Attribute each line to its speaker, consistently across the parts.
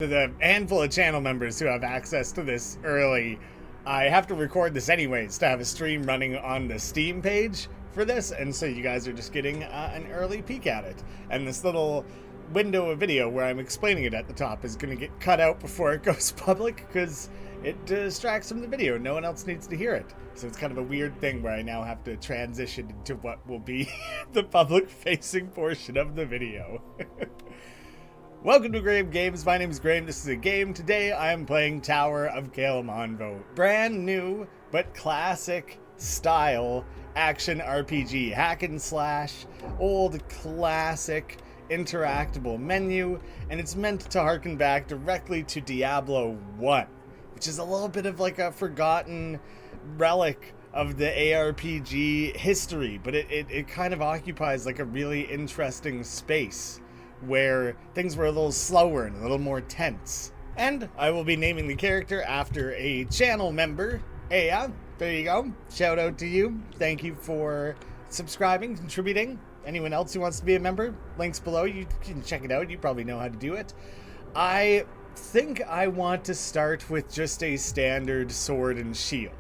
Speaker 1: To the handful of channel members who have access to this early, I have to record this anyways to have a stream running on the Steam page for this, and so you guys are just getting an early peek at it. And this little window of video where I'm explaining it at the top is going to get cut out before it goes public because it distracts from the video. No one else needs to hear it. So it's kind of a weird thing where I now have to transition into what will be the public-facing portion of the video. Welcome to Graeme Games. My name is Graeme. This is a game. Today I am playing Tower of Kalemonvo. Brand new but classic style action RPG. Hack and slash, old classic interactable menu, and it's meant to harken back directly to Diablo 1, which is a little bit of like a forgotten relic of the ARPG history, but it kind of occupies like a really interesting space where things were a little slower and a little more tense. And I will be naming the character after a channel member. Hey, yeah, there you go. Shout out to you. Thank you for subscribing, contributing. Anyone else who wants to be a member, links below. You can check it out. You probably know how to do it. I think I want to start with just a standard sword and shield.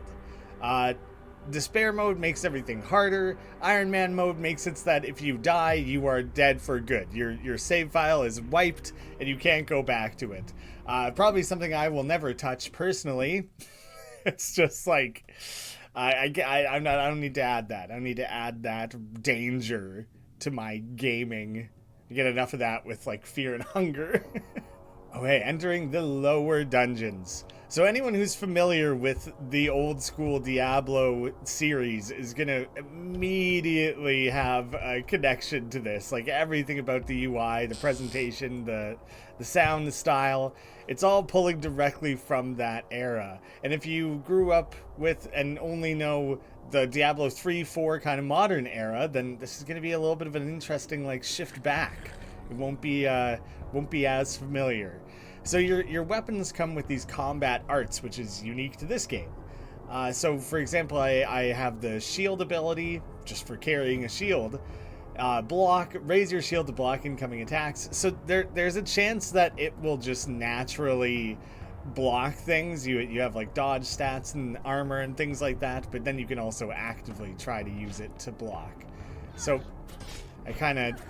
Speaker 1: Despair mode makes everything harder. Iron Man mode makes it so that if you die, you are dead for good. Your save file is wiped and you can't go back to it. Probably something I will never touch personally. It's just like I don't need to add that. I don't need to add that danger to my gaming. You get enough of that with like fear and hunger. Oh hey, entering the lower dungeons. So anyone who's familiar with the old school Diablo series is gonna immediately have a connection to this. Like everything about the UI, the presentation, the sound, the style, it's all pulling directly from that era. And if you grew up with and only know the Diablo 3, 4 kind of modern era, then this is gonna be a little bit of an interesting like shift back. It won't be as familiar. So your weapons come with these combat arts, which is unique to this game. So for example, I have the shield ability, just for carrying a shield. Raise your shield to block incoming attacks. So there's a chance that it will just naturally block things. You have like dodge stats and armor and things like that, but then you can also actively try to use it to block. So I kind of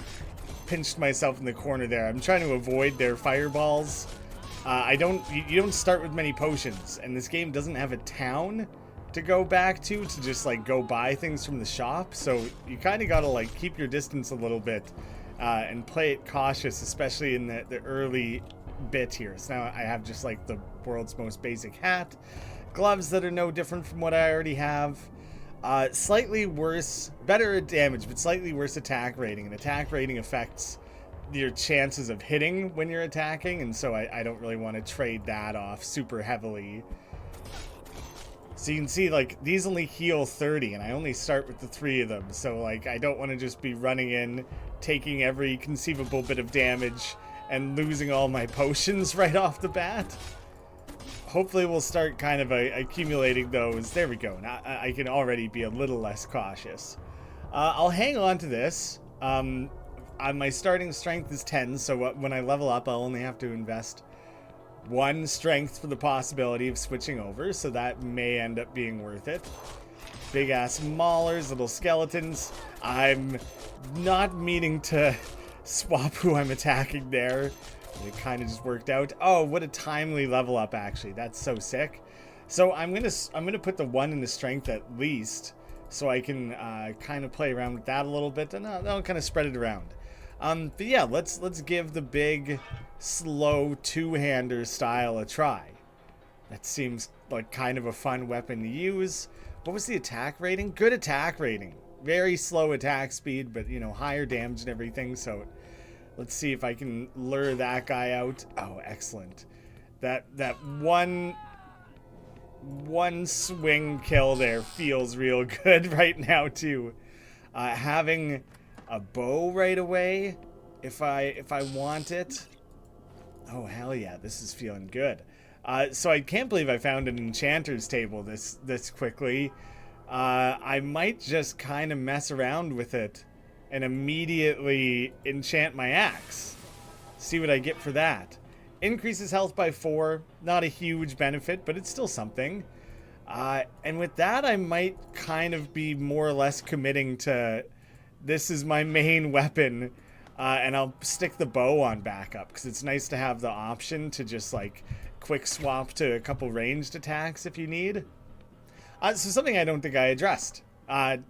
Speaker 1: pinched myself in the corner there. I'm trying to avoid their fireballs. You don't start with many potions, and this game doesn't have a town to go back to just like go buy things from the shop, so you kind of gotta like keep your distance a little bit and play it cautious, especially in the early bit here. So now I have just like the world's most basic hat, gloves that are no different from what I already have. Slightly worse, better at damage, but slightly worse attack rating. And attack rating affects your chances of hitting when you're attacking, and so I don't really want to trade that off super heavily. So you can see, like, these only heal 30, and I only start with the 3 of them. So, like, I don't want to just be running in, taking every conceivable bit of damage, and losing all my potions right off the bat. Hopefully we'll start kind of accumulating those. There we go. Now I can already be a little less cautious. I'll hang on to this. My starting strength is 10, so when I level up, I'll only have to invest 1 strength for the possibility of switching over, so that may end up being worth it. Big ass maulers, little skeletons. I'm not meaning to swap who I'm attacking there. It kind of just worked out. Oh, what a timely level up, actually. That's so sick. So I'm gonna put the 1 in the strength at least, so I can kind of play around with that a little bit, and I'll kind of spread it around. But yeah, let's give the big, slow two-hander style a try. That seems like kind of a fun weapon to use. What was the attack rating? Good attack rating. Very slow attack speed, but you know, higher damage and everything, so let's see if I can lure that guy out. Oh, excellent. That one swing kill there feels real good right now too. Having a bow right away, if I want it. Oh hell yeah, this is feeling good. So I can't believe I found an enchanter's table this quickly. I might just kind of mess around with it and immediately enchant my axe. See what I get for that. increases health by 4. Not a huge benefit, but it's still something. And with that, I might kind of be more or less committing to this is my main weapon, and I'll stick the bow on backup because it's nice to have the option to just like quick swap to a couple ranged attacks if you need. So something I don't think I addressed at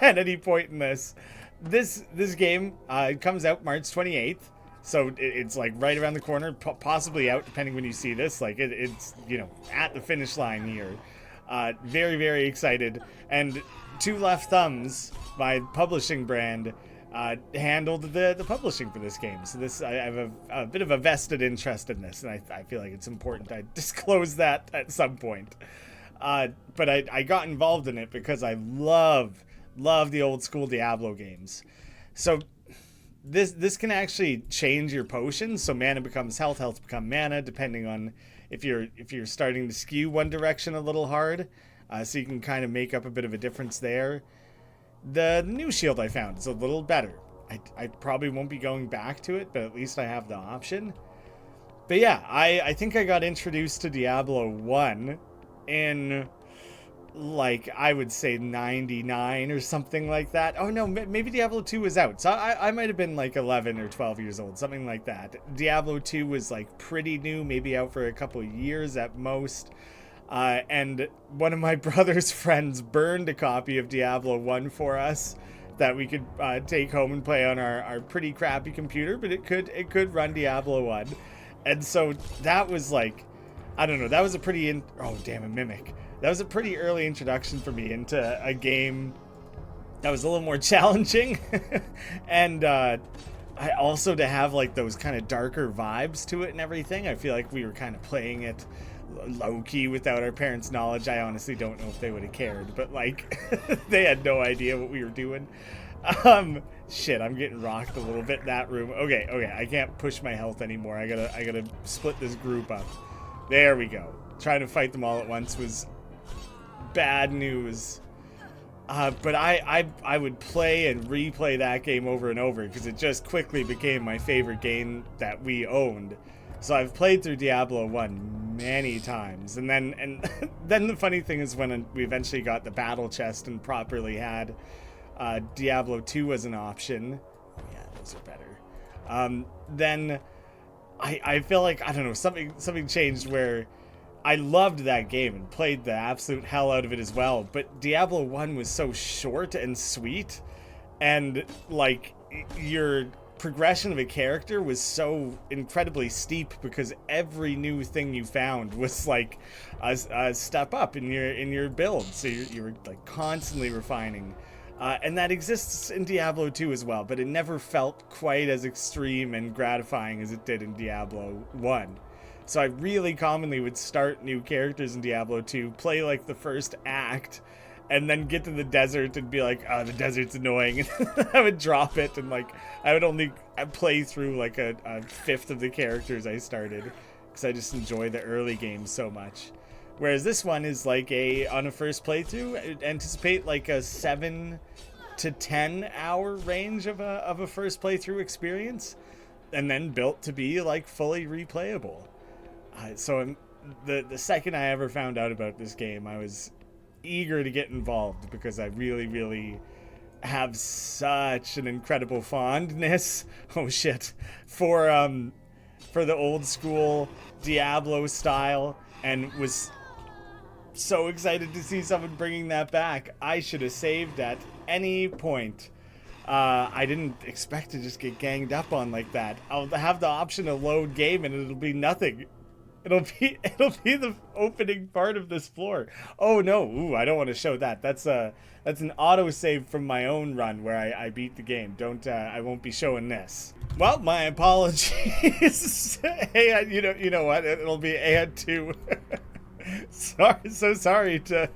Speaker 1: any point in this game comes out March 28th. So it's like right around the corner, possibly out depending when you see this. Like it's, you know, at the finish line here. Very, very excited. And Two Left Thumbs, my publishing brand, handled the publishing for this game. So I have a bit of a vested interest in this, and I feel like it's important I disclose that at some point. But I got involved in it because I love the old school Diablo games. So this can actually change your potions. So mana becomes health, health become mana, depending on if you're starting to skew one direction a little hard. So you can kind of make up a bit of a difference there. The new shield I found is a little better. I probably won't be going back to it, but at least I have the option. But yeah, I think I got introduced to Diablo 1 in, like, I would say 99 or something like that. Oh no, maybe Diablo 2 was out. So I might have been like 11 or 12 years old, something like that. Diablo 2 was like pretty new, maybe out for a couple years at most. And one of my brother's friends burned a copy of Diablo 1 for us that we could take home and play on our pretty crappy computer, but it could run Diablo 1. And so that was like, I don't know, that was a pretty oh damn, a mimic. That was a pretty early introduction for me into a game that was a little more challenging. And I also, to have like those kind of darker vibes to it and everything, I feel like we were kind of playing it low-key without our parents' knowledge. I honestly don't know if they would have cared, but like they had no idea what we were doing. Shit, I'm getting rocked a little bit in that room. Okay, I can't push my health anymore. I gotta split this group up. There we go. Trying to fight them all at once was bad news. But I would play and replay that game over and over because it just quickly became my favorite game that we owned. So I've played through Diablo 1 many times. And then the funny thing is when we eventually got the battle chest and properly had Diablo 2 as an option. Oh yeah, those are better. Then I feel like, I don't know, something changed where I loved that game and played the absolute hell out of it as well. But Diablo 1 was so short and sweet, and like your progression of a character was so incredibly steep because every new thing you found was like a step up in your build. So you were like constantly refining. And that exists in Diablo 2 as well, but it never felt quite as extreme and gratifying as it did in Diablo 1. So I really commonly would start new characters in Diablo 2, play like the first act, and then get to the desert and be like, oh, the desert's annoying. And I would drop it, and like I would only play through like a fifth of the characters I started, because I just enjoy the early games so much. Whereas this one is like on a first playthrough, anticipate like a 7 to 10 hour range of a first playthrough experience, and then built to be like fully replayable. So the second I ever found out about this game, I was eager to get involved because I really, really have such an incredible fondness. Oh shit, for the old school Diablo style, and was so excited to see someone bringing that back. I should have saved at any point. I didn't expect to just get ganged up on like that. I'll have the option to load game and it'll be nothing. It'll be the opening part of this floor. Oh no, ooh, I don't want to show that. That's an autosave from my own run where I beat the game. I won't be showing this. Well, my apologies. Hey, you know what? It'll be AD2. Sorry to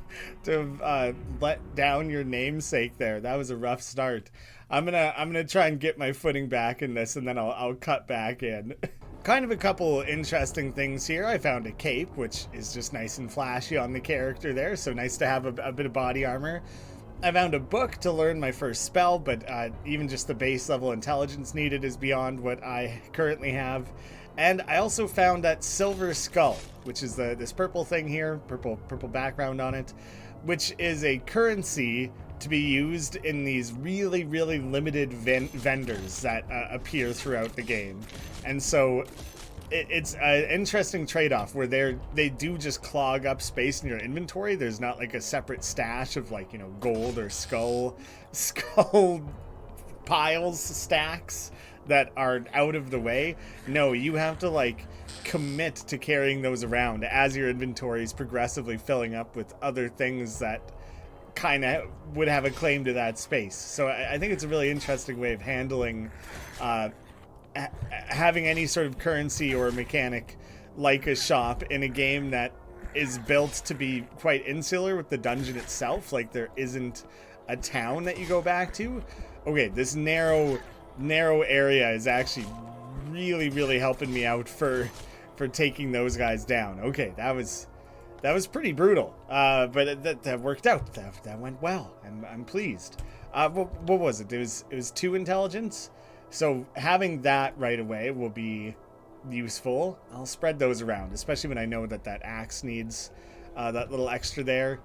Speaker 1: let down your namesake there. That was a rough start. I'm gonna try and get my footing back in this, and then I'll cut back in. Kind of a couple interesting things here. I found a cape, which is just nice and flashy on the character there, so nice to have a bit of body armor. I found a book to learn my first spell, but even just the base level intelligence needed is beyond what I currently have. And I also found that silver skull, which is this purple thing here, purple background on it, which is a currency to be used in these really, really limited vendors that appear throughout the game. And so it's an interesting trade-off where they do just clog up space in your inventory. There's not like a separate stash of like, you know, gold or skull piles, stacks that are out of the way. No, you have to like commit to carrying those around as your inventory is progressively filling up with other things that kind of would have a claim to that space. So I think it's a really interesting way of handling having any sort of currency or mechanic like a shop in a game that is built to be quite insular with the dungeon itself. Like there isn't a town that you go back to. Okay, this narrow area is actually really, really helping me out for taking those guys down. Okay, that was pretty brutal, but that worked out. That went well. I'm pleased. What was it? It was 2 intelligence. So having that right away will be useful. I'll spread those around, especially when I know that axe needs that little extra there.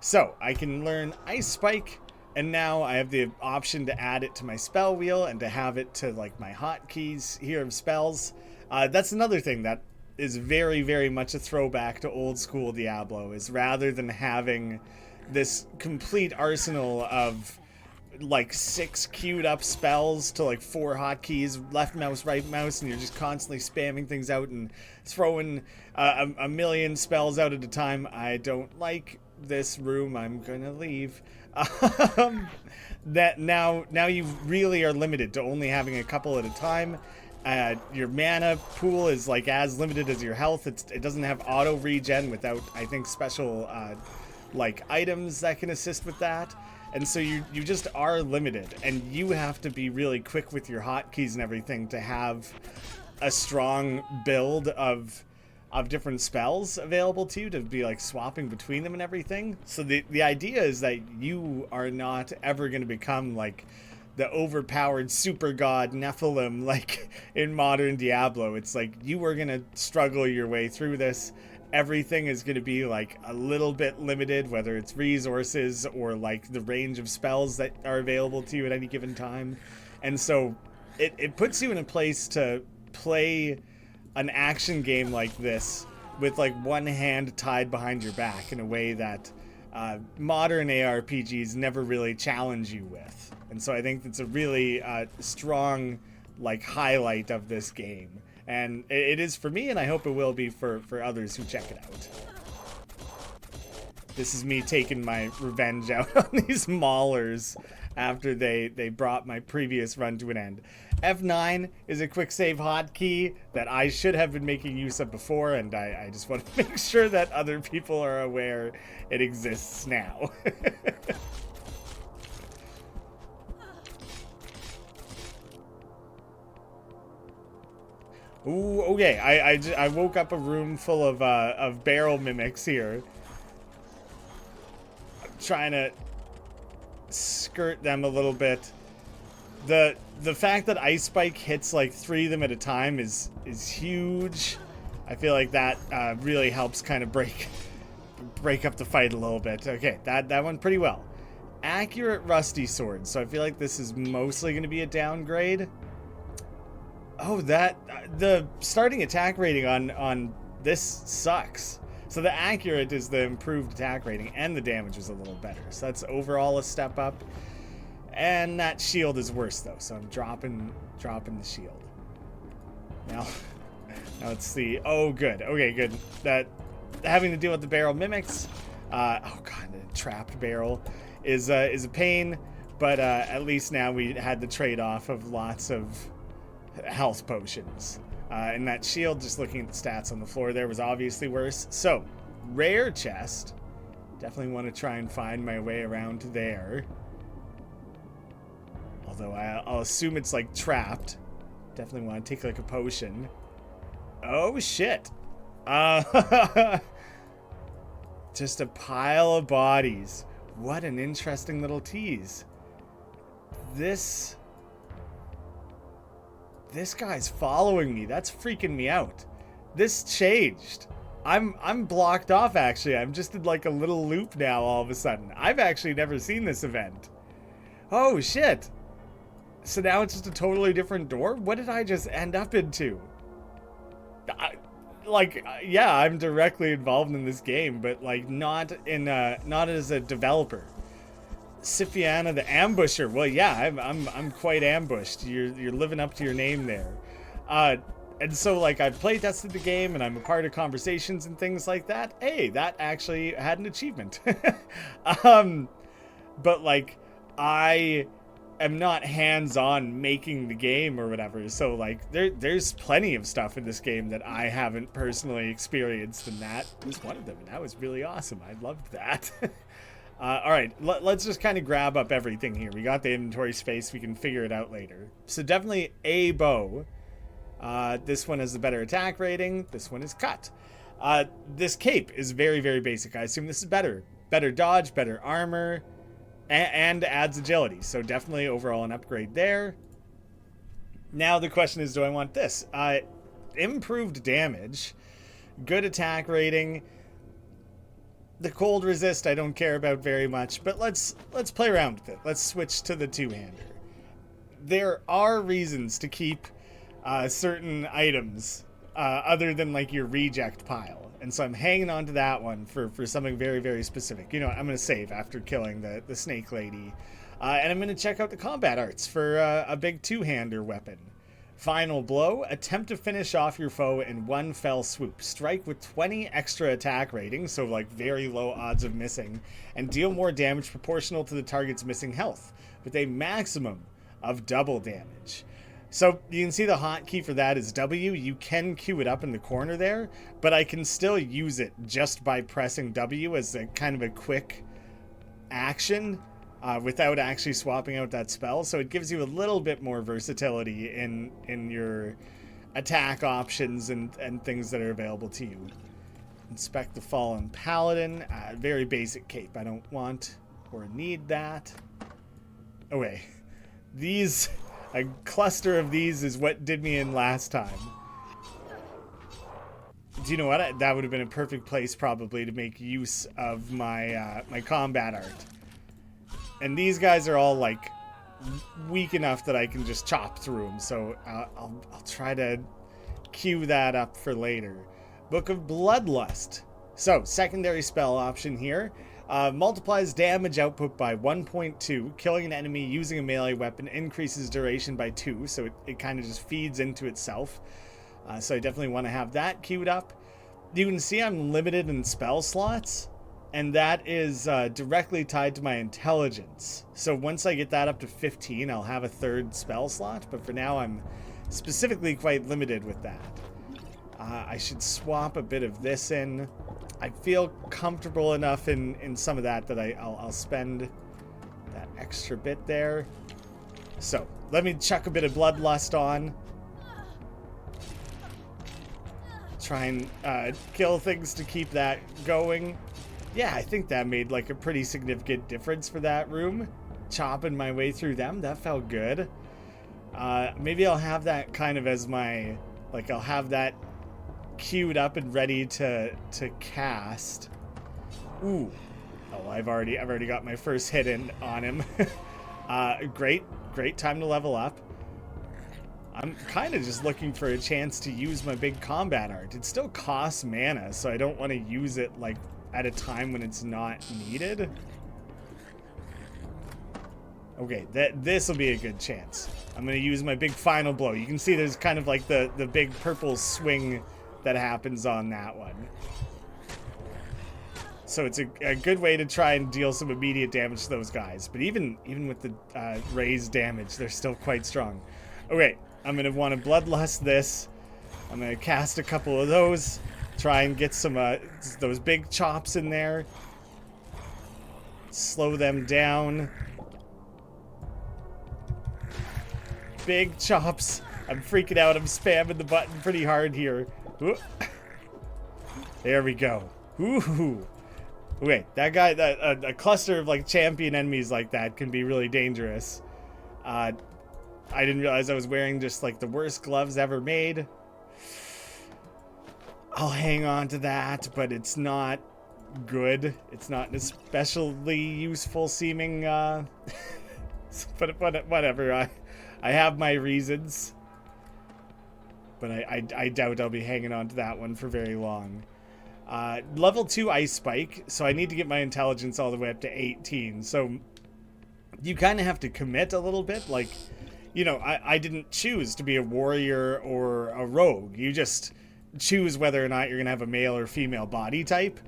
Speaker 1: So I can learn Ice Spike, and now I have the option to add it to my spell wheel and to have it to like my hotkeys here of spells. That's another thing that is very, very much a throwback to old school Diablo, is rather than having this complete arsenal of like 6 queued up spells to like 4 hotkeys, left mouse, right mouse, and you're just constantly spamming things out and throwing a million spells out at a time. I don't like this room. I'm gonna leave. That now you really are limited to only having a couple at a time. Your mana pool is like as limited as your health. It doesn't have auto regen without, I think, special like items that can assist with that. And so you just are limited, and you have to be really quick with your hotkeys and everything to have a strong build of different spells available to you, to be like swapping between them and everything. So the idea is that you are not ever going to become like the overpowered super god Nephilim like in modern Diablo. It's like you are going to struggle your way through this. Everything is going to be like a little bit limited, whether it's resources or like the range of spells that are available to you at any given time. And so it puts you in a place to play an action game like this with like one hand tied behind your back in a way that modern ARPGs never really challenge you with. And so I think that's a really strong like highlight of this game. And it is for me, and I hope it will be for others who check it out. This is me taking my revenge out on these maulers after they brought my previous run to an end. F9 is a quick save hotkey that I should have been making use of before, and I just want to make sure that other people are aware it exists now. Ooh, okay. I woke up a room full of barrel mimics here. I'm trying to skirt them a little bit. The fact that Ice Spike hits like 3 of them at a time is huge. I feel like that really helps kind of break up the fight a little bit. Okay, that went pretty well. Accurate rusty sword. So I feel like this is mostly going to be a downgrade. Oh, the starting attack rating on this sucks. So the accurate is the improved attack rating, and the damage was a little better. So that's overall a step up. And that shield is worse though, so I'm dropping the shield. Now let's see. Oh, good. Okay, good. That having to deal with the barrel mimics. Oh god, the trapped barrel is a pain, but at least now we had the trade-off of lots of health potions. And that shield, just looking at the stats on the floor there, was obviously worse. So, rare chest. Definitely want to try and find my way around to there. Although I'll assume it's like trapped. Definitely want to take like a potion. Oh shit. Just a pile of bodies. What an interesting little tease. This This guy's following me. That's freaking me out. This changed. I'm blocked off, actually. I'm just in like a little loop now all of a sudden. I've actually never seen this event. Oh, shit. So now it's just a totally different door? What did I just end up into? Yeah, I'm directly involved in this game, but like not as a developer. Sifiana the Ambusher. Well, yeah, I'm quite ambushed. You're living up to your name there. And so like I've play tested the game and I'm a part of conversations and things like that. Hey, that actually had an achievement. But like I am not hands-on making the game or whatever, so like there's plenty of stuff in this game that I haven't personally experienced, and that was one of them, and that was really awesome. I loved that. All right, let's just kind of grab up everything here. We got the inventory space, we can figure it out later. So definitely a bow. This one has the better attack rating, this one is cut. This cape is very, very basic. I assume this is better dodge, better armor, and adds agility, so definitely overall an upgrade there. Now the question is, do I want this? Improved damage, good attack rating. The cold resist I don't care about very much, but let's play around with it. Let's switch to the two-hander. There are reasons to keep certain items other than like your reject pile. And so I'm hanging on to that one for something very, very specific. You know what? I'm going to save after killing the snake lady. And I'm going to check out the combat arts for a big two-hander weapon. Final blow. Attempt to finish off your foe in one fell swoop. Strike with 20 extra attack rating, so like very low odds of missing. And deal more damage proportional to the target's missing health, with a maximum of double damage. So you can see the hotkey for that is W. You can queue it up in the corner there, but I can still use it just by pressing W as a kind of a quick action without actually swapping out that spell. So it gives you a little bit more versatility in your attack options and things that are available to you. Inspect the Fallen Paladin. Very basic cape. I don't want or need that. Oh wait. A cluster of these is what did me in last time. Do you know what? That would have been a perfect place probably to make use of my my combat art. And these guys are all like weak enough that I can just chop through them. So I'll try to queue that up for later. Book of Bloodlust. So secondary spell option here. Multiplies damage output by 1.2. Killing an enemy using a melee weapon increases duration by 2, so it kind of just feeds into itself. So I definitely want to have that queued up. You can see I'm limited in spell slots, and that is directly tied to my intelligence. So once I get that up to 15, I'll have a third spell slot, but for now I'm specifically quite limited with that. I should swap a bit of this in. I feel comfortable enough in some of that I'll spend that extra bit there. So let me chuck a bit of Bloodlust on. Try and kill things to keep that going. Yeah, I think that made like a pretty significant difference for that room. Chopping my way through them, that felt good. Maybe I'll have that kind of as my, like I'll have that queued up and ready to cast. Ooh. Oh, I've already got my first hit in on him. Great time to level up. I'm kind of just looking for a chance to use my big combat art. It still costs mana, so I don't want to use it like at a time when it's not needed. Okay, this will be a good chance. I'm going to use my big final blow. You can see there's kind of like the big purple swing that happens on that one. So it's a good way to try and deal some immediate damage to those guys. But even with the raised damage, they're still quite strong. Okay, I'm going to want to Bloodlust this. I'm going to cast a couple of those. Try and get some those big chops in there. Slow them down. Big chops. I'm freaking out. I'm spamming the button pretty hard here. Ooh. There we go. Ooh. Wait, that guy, a cluster of like champion enemies like that can be really dangerous. I didn't realize I was wearing just like the worst gloves ever made. I'll hang on to that, but it's not good. It's not an especially useful seeming, but whatever. I have my reasons. But I doubt I'll be hanging on to that one for very long. Level 2 ice spike, so I need to get my intelligence all the way up to 18. So you kind of have to commit a little bit. Like, you know, I didn't choose to be a warrior or a rogue. You just choose whether or not you're going to have a male or female body type.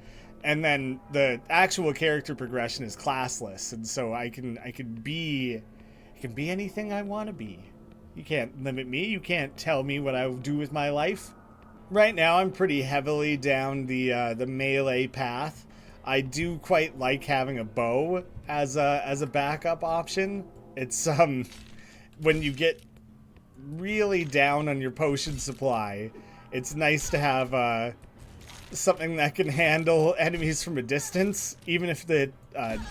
Speaker 1: And then the actual character progression is classless. And so I can be anything I want to be. You can't limit me. You can't tell me what I will do with my life. Right now, I'm pretty heavily down the melee path. I do quite like having a bow as a backup option. It's when you get really down on your potion supply, it's nice to have something that can handle enemies from a distance, even if the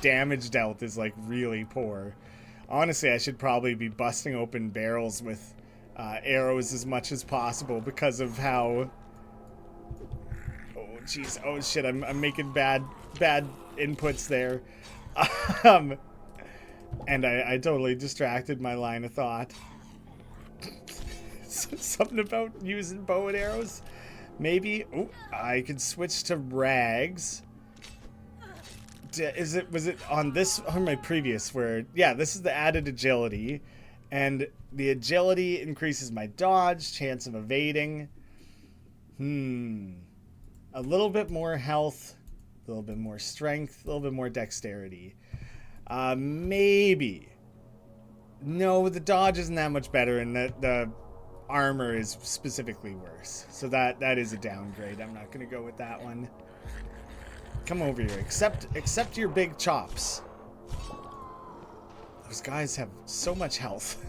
Speaker 1: damage dealt is like really poor. Honestly, I should probably be busting open barrels with arrows as much as possible because of how... Oh, jeez. Oh, shit. I'm making bad inputs there. And I totally distracted my line of thought. Something about using bow and arrows. Maybe... Oh, I could switch to rags. Was it on this or my previous where, yeah, this is the added agility, and the agility increases my dodge, chance of evading. A little bit more health, a little bit more strength, a little bit more dexterity. Maybe. No, the dodge isn't that much better, and the armor is specifically worse. So that is a downgrade. I'm not going to go with that one. Come over here. Accept your big chops. Those guys have so much health.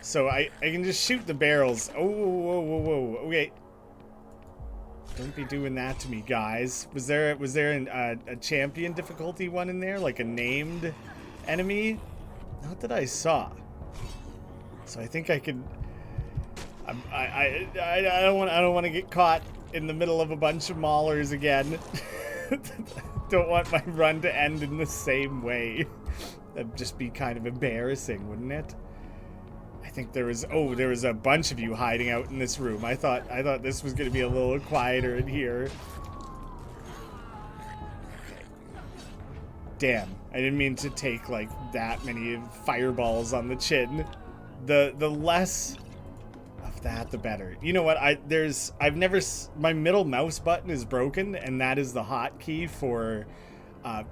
Speaker 1: So I can just shoot the barrels. Oh, whoa. Okay. Don't be doing that to me, guys. Was there a champion difficulty one in there? Like a named enemy? Not that I saw. So I think I could... I don't want to get caught in the middle of a bunch of maulers again. Don't want my run to end in the same way. That'd just be kind of embarrassing, wouldn't it? I think there was a bunch of you hiding out in this room. I thought this was going to be a little quieter in here. Damn, I didn't mean to take like that many fireballs on the chin. The less of that, the better. You know what? My middle mouse button is broken, and that is the hotkey for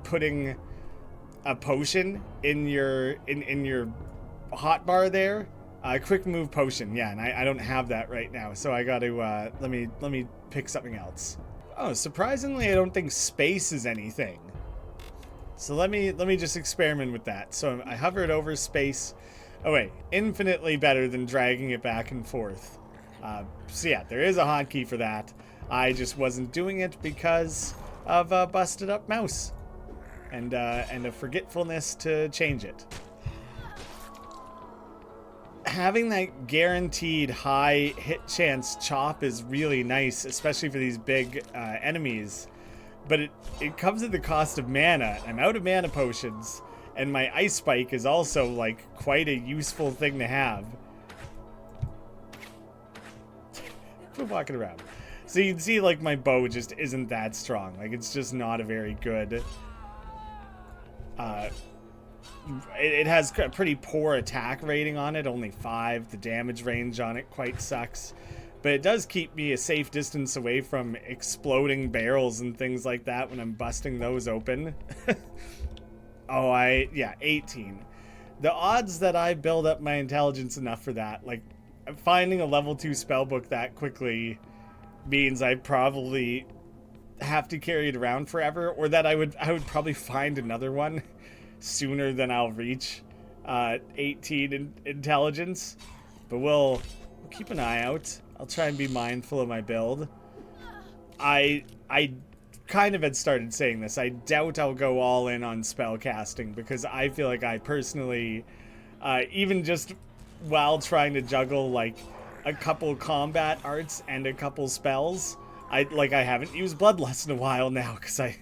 Speaker 1: putting a potion in your hotbar there. Quick move potion, yeah, and I don't have that right now, so I got to let me pick something else. Oh, surprisingly, I don't think space is anything. So let me just experiment with that. So I hovered over space. Oh wait, infinitely better than dragging it back and forth. So yeah, there is a hotkey for that. I just wasn't doing it because of a busted up mouse and a forgetfulness to change it. Having that guaranteed high hit chance chop is really nice, especially for these big enemies. But it comes at the cost of mana. I'm out of mana potions. And my ice spike is also, like, quite a useful thing to have. Quit walking around. So you can see, like, my bow just isn't that strong. Like, it's just not a very good... It has a pretty poor attack rating on it, only 5. The damage range on it quite sucks. But it does keep me a safe distance away from exploding barrels and things like that when I'm busting those open. Oh, yeah, 18. The odds that I build up my intelligence enough for that, like, finding a level 2 spellbook that quickly means I probably have to carry it around forever, or that I would probably find another one sooner than I'll reach 18 in intelligence. But we'll keep an eye out. I'll try and be mindful of my build. I kind of had started saying this. I doubt I'll go all in on spellcasting because I feel like I personally, even just while trying to juggle like a couple combat arts and a couple spells, I haven't used bloodlust in a while now because I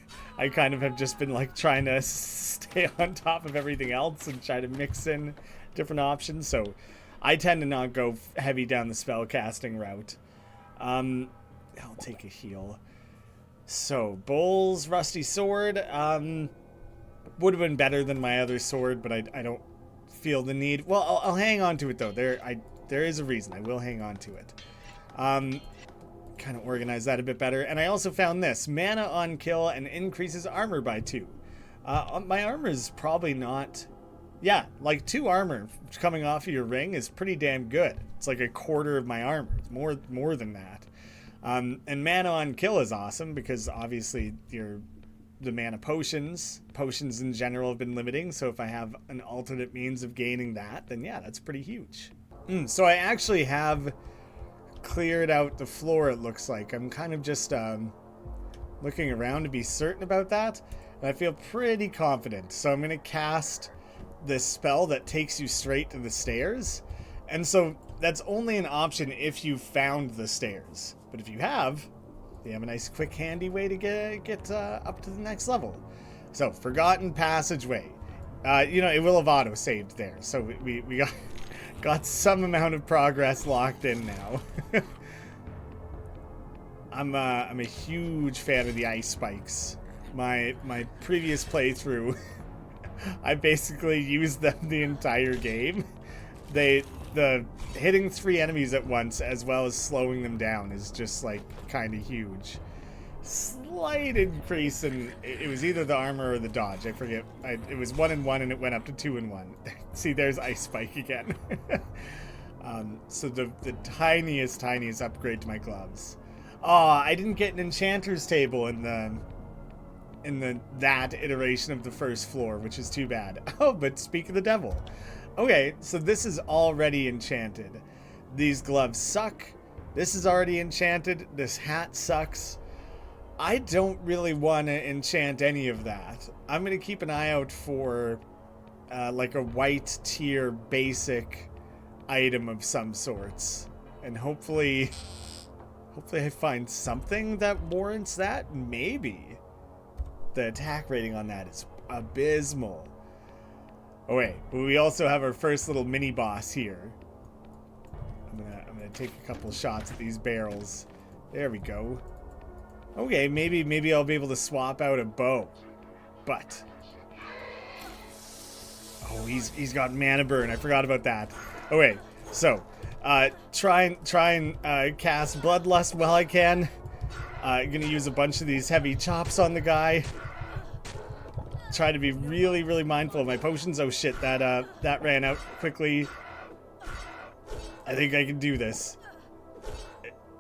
Speaker 1: kind of have just been like trying to stay on top of everything else and try to mix in different options. So I tend to not go heavy down the spellcasting route. I'll take a heal. So, Bull's Rusty Sword, would have been better than my other sword, but I don't feel the need. Well, I'll hang on to it, though. There is a reason. I will hang on to it. Kind of organize that a bit better. And I also found this. Mana on kill and increases armor by 2. My armor is probably not... Yeah, like 2 armor coming off of your ring is pretty damn good. It's like a quarter of my armor. It's more than that. And mana on kill is awesome because obviously the mana potions in general have been limiting. So if I have an alternate means of gaining that, then yeah, that's pretty huge. So I actually have cleared out the floor, it looks like. I'm kind of just looking around to be certain about that. And I feel pretty confident. So I'm going to cast this spell that takes you straight to the stairs. And so that's only an option if you found the stairs. But if you have, they have a nice quick handy way to get up to the next level. So, Forgotten Passageway. It will have auto-saved there. So we got some amount of progress locked in now. I'm a huge fan of the ice spikes. My previous playthrough, I basically used them the entire game. The hitting 3 enemies at once as well as slowing them down is just like kind of huge. Slight increase in it was either the armor or the dodge. I forget. It was 1 and 1 and it went up to 2 and 1. See, there's ice spike again. So the tiniest upgrade to my gloves. I didn't get an enchanter's table in that iteration of the first floor, which is too bad. Oh, but speak of the devil. Okay, so this is already enchanted. These gloves suck. This is already enchanted. This hat sucks. I don't really want to enchant any of that. I'm going to keep an eye out for like a white tier basic item of some sorts. And hopefully I find something that warrants that. Maybe. The attack rating on that is abysmal. Oh wait, but we also have our first little mini boss here. I'm gonna take a couple shots at these barrels. There we go. Okay, maybe I'll be able to swap out a bow. But he's got mana burn. I forgot about that. Okay, so try and cast bloodlust while I can. I'm gonna use a bunch of these heavy chops on the guy. Try to be really, really mindful of my potions. Oh shit, that ran out quickly. I think I can do this.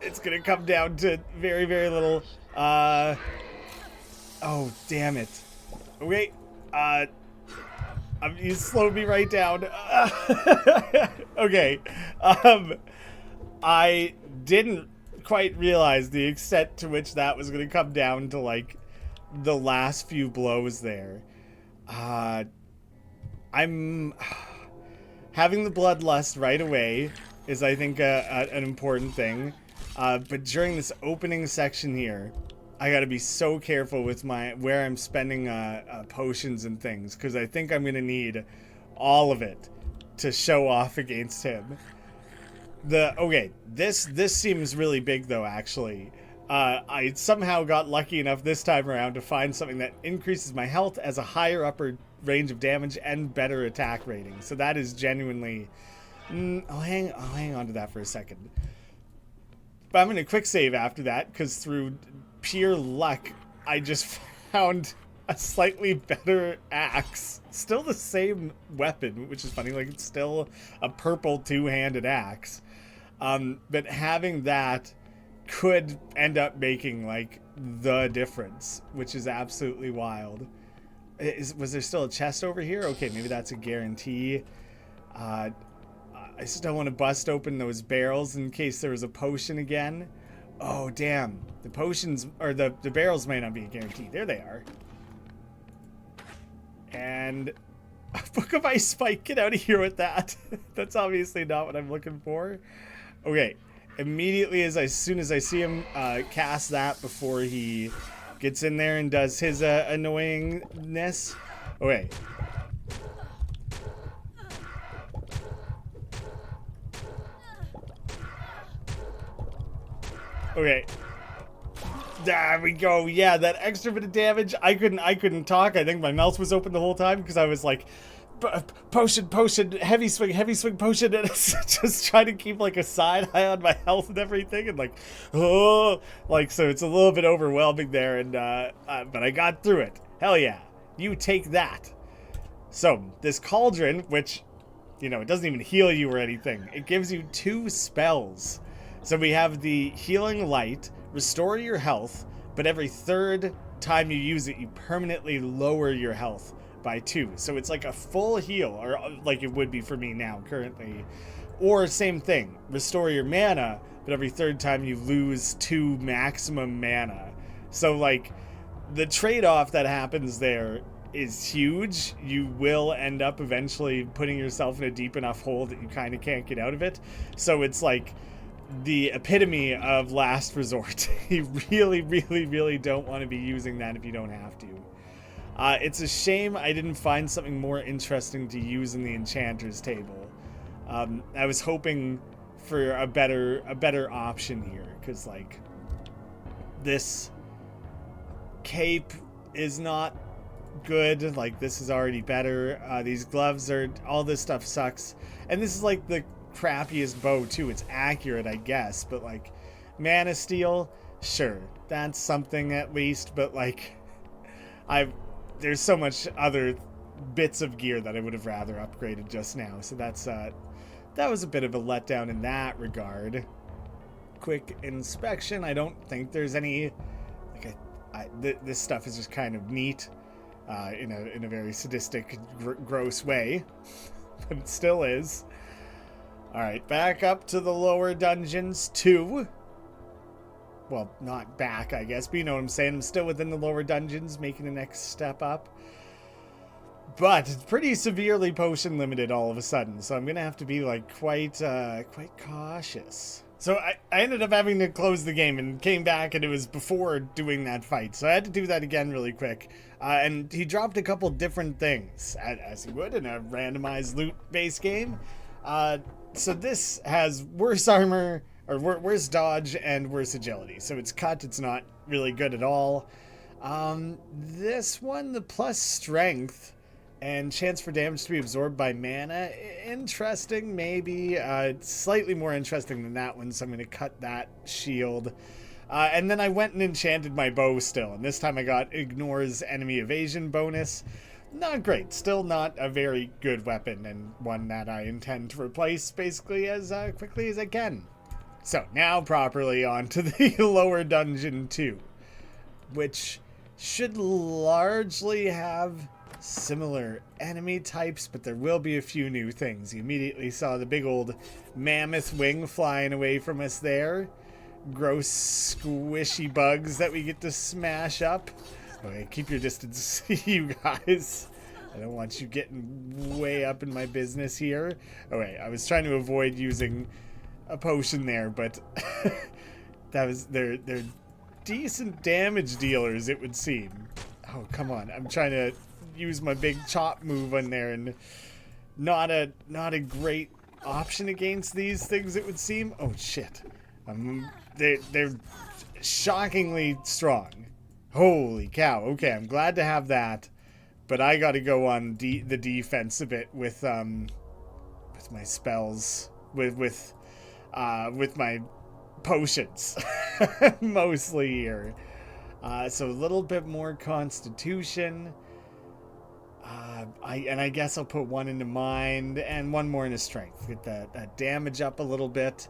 Speaker 1: It's gonna come down to very, very little. Oh, damn it. Okay, you slowed me right down. Okay, I didn't quite realize the extent to which that was gonna come down to, like, the last few blows there. I'm having the bloodlust right away is, I think, an important thing. But during this opening section here, I gotta be so careful with where I'm spending potions and things, because I think I'm gonna need all of it to show off against him. Okay, this seems really big though, actually. I somehow got lucky enough this time around to find something that increases my health as a higher upper range of damage and better attack rating. So that is genuinely... I'll hang on to that for a second. But I'm going to quick save after that, because through pure luck, I just found a slightly better axe. Still the same weapon, which is funny. Like, it's still a purple two-handed axe. But having that could end up making, like, the difference, which is absolutely wild. Was there still a chest over here? Okay, maybe that's a guarantee. I still want to bust open those barrels in case there was a potion again. Oh, damn. The potions, or the barrels may not be a guarantee. There they are. And a Book of Ice Spike, get out of here with that. That's obviously not what I'm looking for. Okay, immediately as soon as I see him cast that before he gets in there and does his annoyingness. Okay. Okay. There we go. Yeah, that extra bit of damage. I couldn't talk. I think my mouth was open the whole time because I was like, potion, heavy swing, potion, and it's just trying to keep like a side eye on my health and everything, and like, oh, like, so it's a little bit overwhelming there, and but I got through it. Hell yeah, you take that. So this cauldron, which, you know, it doesn't even heal you or anything. It gives you 2 spells. So we have the Healing Light, restore your health, but every 3rd time you use it, you permanently lower your health by 2. So it's like a full heal, or like it would be for me now currently. Or same thing, restore your mana, but every 3rd time you lose 2 maximum mana. So like the trade-off that happens there is huge. You will end up eventually putting yourself in a deep enough hole that you kind of can't get out of it. So it's like the epitome of last resort. You really don't want to be using that if you don't have to. It's a shame I didn't find something more interesting to use in the Enchanter's table. I was hoping for a better option here, because like this cape is not good. Like, this is already better. These gloves are, all this stuff sucks, and this is like the crappiest bow too. It's accurate, I guess, but like mana steal, sure, that's something at least, but like there's so much other bits of gear that I would have rather upgraded just now. So that's that was a bit of a letdown in that regard. Quick inspection. I don't think there's any like this stuff is just kind of neat in a very sadistic, gross way, but it still is. All right, back up to the lower dungeons 2. Well, not back, I guess, but you know what I'm saying. I'm still within the lower dungeons, making the next step up. But it's pretty severely potion limited all of a sudden, so I'm gonna have to be like quite cautious. So I ended up having to close the game and came back, and it was before doing that fight, so I had to do that again really quick. And he dropped a couple different things, as he would in a randomized loot-based game. So this has worse armor, or worse dodge, and worse agility. So it's cut, it's not really good at all. This one, the plus strength and chance for damage to be absorbed by mana, interesting, maybe. Slightly more interesting than that one, so I'm going to cut that shield. And then I went and enchanted my bow still, and this time I got ignores enemy evasion bonus. Not great, still not a very good weapon, and one that I intend to replace basically as quickly as I can. So now properly on to the lower dungeon 2, which should largely have similar enemy types, but there will be a few new things. You immediately saw the big old mammoth wing flying away from us there. Gross squishy bugs that we get to smash up. Okay, keep your distance, you guys. I don't want you getting way up in my business here. Okay, I was trying to avoid using a potion there, but they're decent damage dealers, it would seem. Oh, come on. I'm trying to use my big chop move on there, and not a great option against these things, it would seem. Oh shit. They're shockingly strong. Holy cow. Okay, I'm glad to have that, but I got to go on the defense a bit with my spells, with my potions mostly here. So a little bit more constitution. I guess I'll put one into mind and one more into strength. Get that damage up a little bit.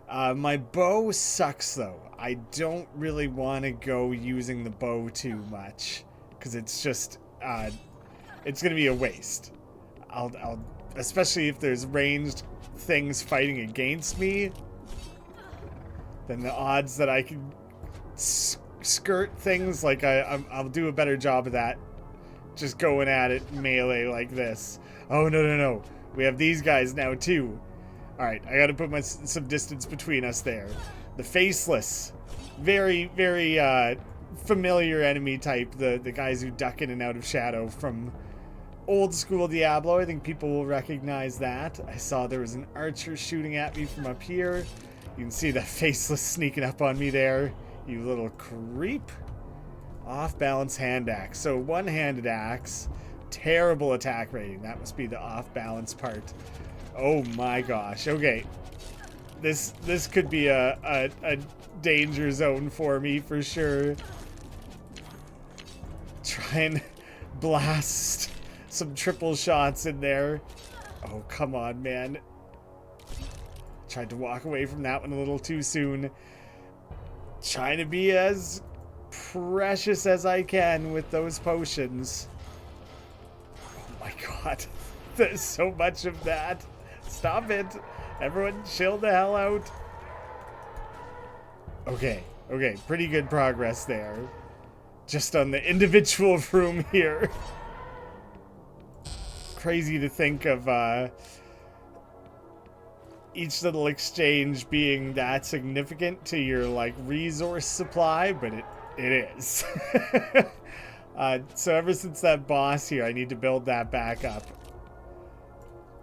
Speaker 1: My bow sucks though. I don't really want to go using the bow too much, because it's just it's gonna be a waste. I'll especially if there's ranged things fighting against me. then the odds that I can skirt things, like I'll do a better job of that. Just going at it melee like this. Oh, no. We have these guys now, too. Alright, I gotta put some distance between us there. The Faceless. Very, very familiar enemy type. The guys who duck in and out of shadow from old school Diablo. I think people will recognize that. I saw there was an archer shooting at me from up here. You can see that Faceless sneaking up on me there. You little creep. Off-balance hand axe. So one-handed axe. Terrible attack rating. That must be the off-balance part. Oh my gosh. Okay. This could be a danger zone for me for sure. Try and blast some triple shots in there. Oh, come on, man. Tried to walk away from that one a little too soon. Trying to be as precious as I can with those potions. Oh my god. There's so much of that. Stop it. Everyone chill the hell out. Okay. Pretty good progress there. Just on the individual room here. Crazy to think of each little exchange being that significant to your like resource supply, but it is. So ever since that boss here, I need to build that back up.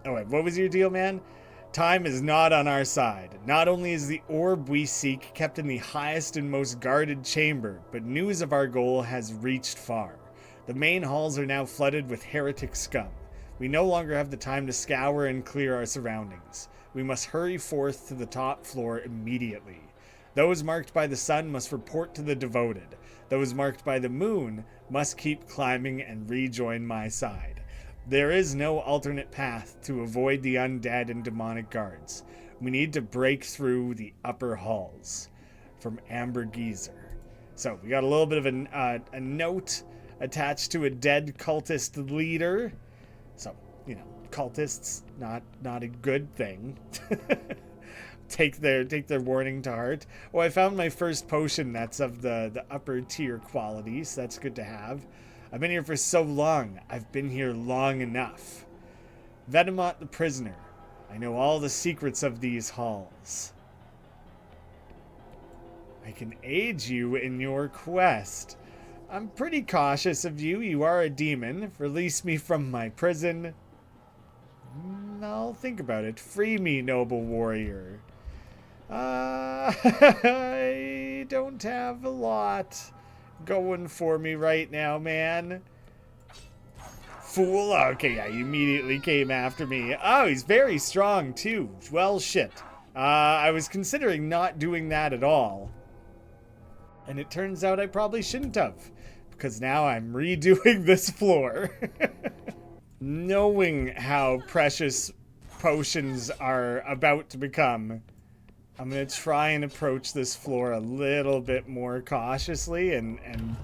Speaker 1: Oh wait, what was your deal, man? Time is not on our side. Not only is the orb we seek kept in the highest and most guarded chamber, but news of our goal has reached far. The main halls are now flooded with heretic scum. We no longer have the time to scour and clear our surroundings. We must hurry forth to the top floor immediately. Those marked by the sun must report to the devoted. Those marked by the moon must keep climbing and rejoin my side. There is no alternate path to avoid the undead and demonic guards. We need to break through the upper halls. From Amber Geezer. So we got a little bit of a note attached to a dead cultist leader. So, you know, cultists, not a good thing. Take their warning to heart. Oh, I found my first potion that's of the upper tier quality, so that's good to have. I've been here for so long. I've been here long enough. Venomot the prisoner. I know all the secrets of these halls. I can aid you in your quest. I'm pretty cautious of you. You are a demon. Release me from my prison. I'll think about it. Free me, noble warrior. I don't have a lot going for me right now, man. Fool. Okay, yeah, he immediately came after me. Oh, he's very strong, too. Well, shit. I was considering not doing that at all. And it turns out I probably shouldn't have. Because now I'm redoing this floor. Knowing how precious potions are about to become, I'm going to try and approach this floor a little bit more cautiously and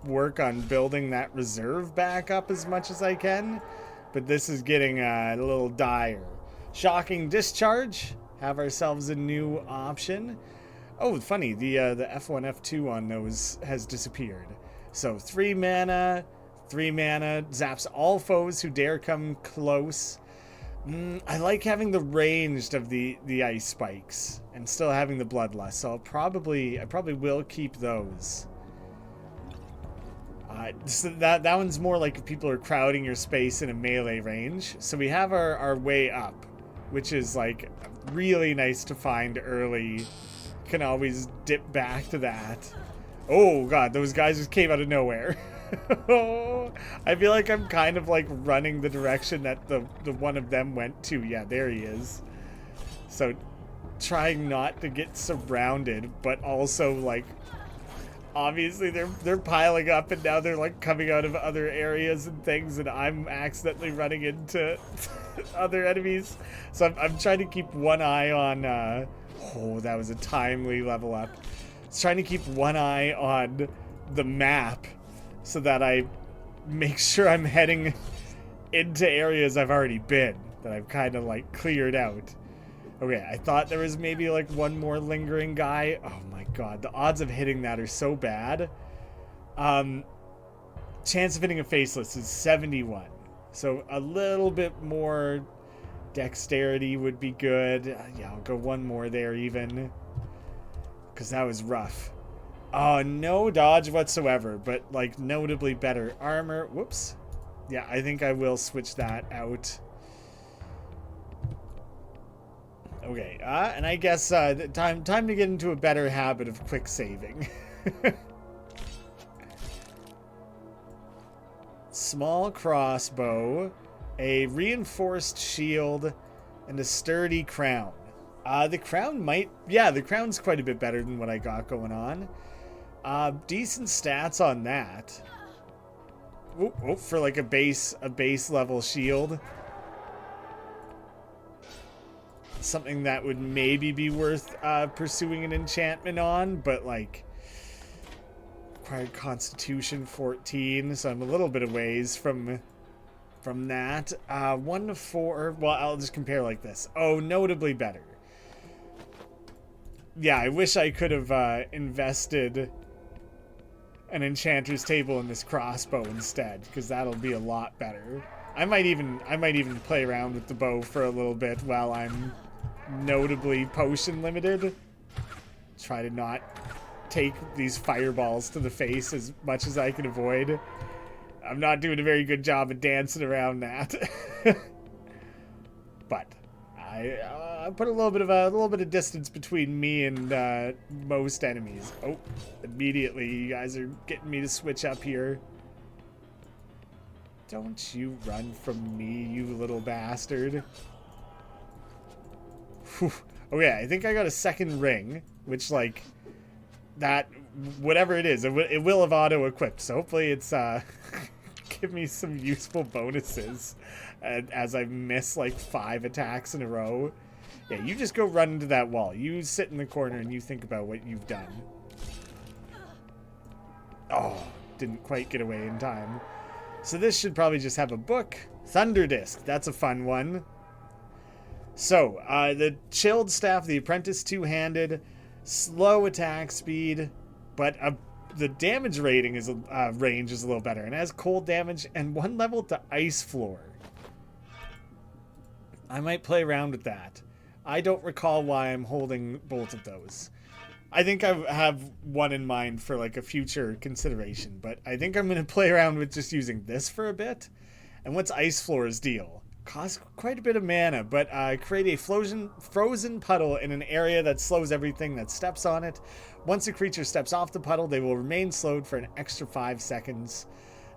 Speaker 1: work on building that reserve back up as much as I can. But this is getting a little dire. Shocking Discharge. Have ourselves a new option. Oh, funny. The F1, F2 on those has disappeared. So 3 mana, zaps all foes who dare come close. I like having the ranged of the ice spikes and still having the bloodlust. So I probably will keep those. So that one's more like if people are crowding your space in a melee range. So we have our way up, which is like really nice to find early. Can always dip back to that. Oh god, those guys just came out of nowhere. I feel like I'm kind of like running the direction that the one of them went to. Yeah, there he is. So trying not to get surrounded, but also like obviously they're piling up and now they're like coming out of other areas and things, and I'm accidentally running into other enemies. So I'm trying to keep one eye on oh, that was a timely level up. I was trying to keep one eye on the map so that I make sure I'm heading into areas I've already been, that I've kind of like cleared out. Okay, I thought there was maybe like one more lingering guy. Oh my god, the odds of hitting that are so bad. Chance of hitting a faceless is 71. So a little bit more dexterity would be good. Yeah, I'll go one more there even. Because that was rough. Oh, no dodge whatsoever, but like notably better armor. Whoops. Yeah, I think I will switch that out. Okay, and I guess time to get into a better habit of quick saving. Small crossbow, a reinforced shield, and a sturdy crown. The crown might... Yeah, the crown's quite a bit better than what I got going on. Decent stats on that. For like a base level shield. Something that would maybe be worth pursuing an enchantment on, but like... Required Constitution 14, so I'm a little bit of ways from that. 1 to 4, well, I'll just compare like this. Oh, notably better. Yeah, I wish I could have invested an enchanter's table in this crossbow instead, because that'll be a lot better. I might even play around with the bow for a little bit while I'm notably potion limited. Try to not take these fireballs to the face as much as I can avoid. I'm not doing a very good job of dancing around that. But I put a little bit of distance between me and most enemies. Oh, immediately you guys are getting me to switch up here. Don't you run from me, you little bastard. Whew. Okay, I think I got a second ring, which like that, whatever it is, it will have auto-equipped, so hopefully it's give me some useful bonuses as I miss like 5 attacks in a row. Yeah, you just go run into that wall. You sit in the corner and you think about what you've done. Oh, didn't quite get away in time. So this should probably just have a book. Thunder Disc, that's a fun one. So, the Chilled Staff, the Apprentice two-handed, slow attack speed, but the damage rating is range is a little better, and has cold damage and 1 level to ice floor. I might play around with that. I don't recall why I'm holding both of those. I think I have one in mind for like a future consideration, but I think I'm going to play around with just using this for a bit. And what's ice floor's deal? Costs quite a bit of mana, but create a frozen puddle in an area that slows everything that steps on it. Once a creature steps off the puddle, they will remain slowed for an extra 5 seconds.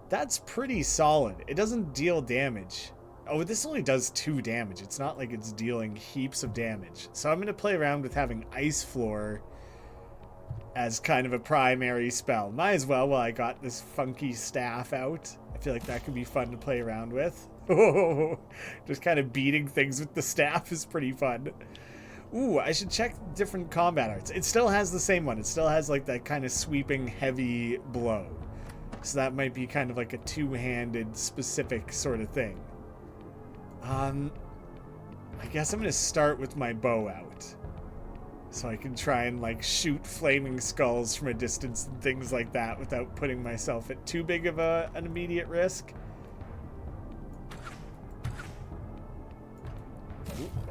Speaker 1: That's pretty solid. It doesn't deal damage. Oh, this only does 2 damage. It's not like it's dealing heaps of damage. So I'm going to play around with having Ice Floor as kind of a primary spell. Might as well while I got this funky staff out. I feel like that could be fun to play around with. Oh, just kind of beating things with the staff is pretty fun. Ooh, I should check different combat arts. It still has the same one. It still has like that kind of sweeping heavy blow. So that might be kind of like a two-handed specific sort of thing. I guess I'm going to start with my bow out. So I can try and like shoot flaming skulls from a distance and things like that without putting myself at too big of an immediate risk.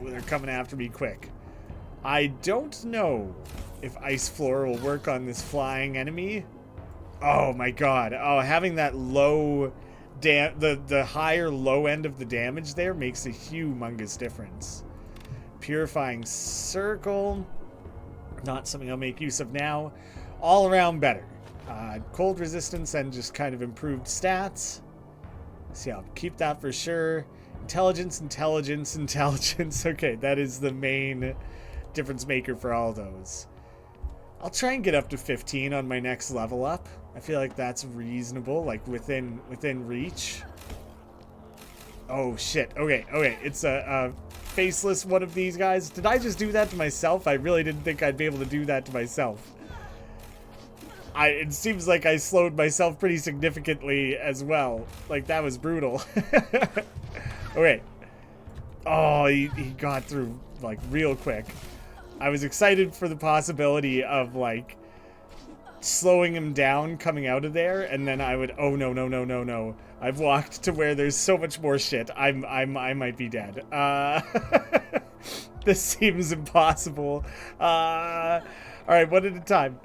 Speaker 1: Oh, they're coming after me quick. I don't know if Ice Floor will work on this flying enemy. Oh my god. Oh, having that low... the higher low end of the damage there makes a humongous difference. Purifying Circle. Not something I'll make use of now. All around better. Cold resistance and just kind of improved stats. So yeah, I'll keep that for sure. Intelligence, intelligence, intelligence. Okay, that is the main difference maker for all those. I'll try and get up to 15 on my next level up. I feel like that's reasonable, like within reach. Oh shit. Okay. It's a faceless one of these guys. Did I just do that to myself? I really didn't think I'd be able to do that to myself. It seems like I slowed myself pretty significantly as well. Like, that was brutal. Okay. Oh, he got through like real quick. I was excited for the possibility of like slowing him down coming out of there, and then I would, oh no, no, no, no, no. I've walked to where there's so much more shit. I might be dead. This seems impossible. All right, one at a time.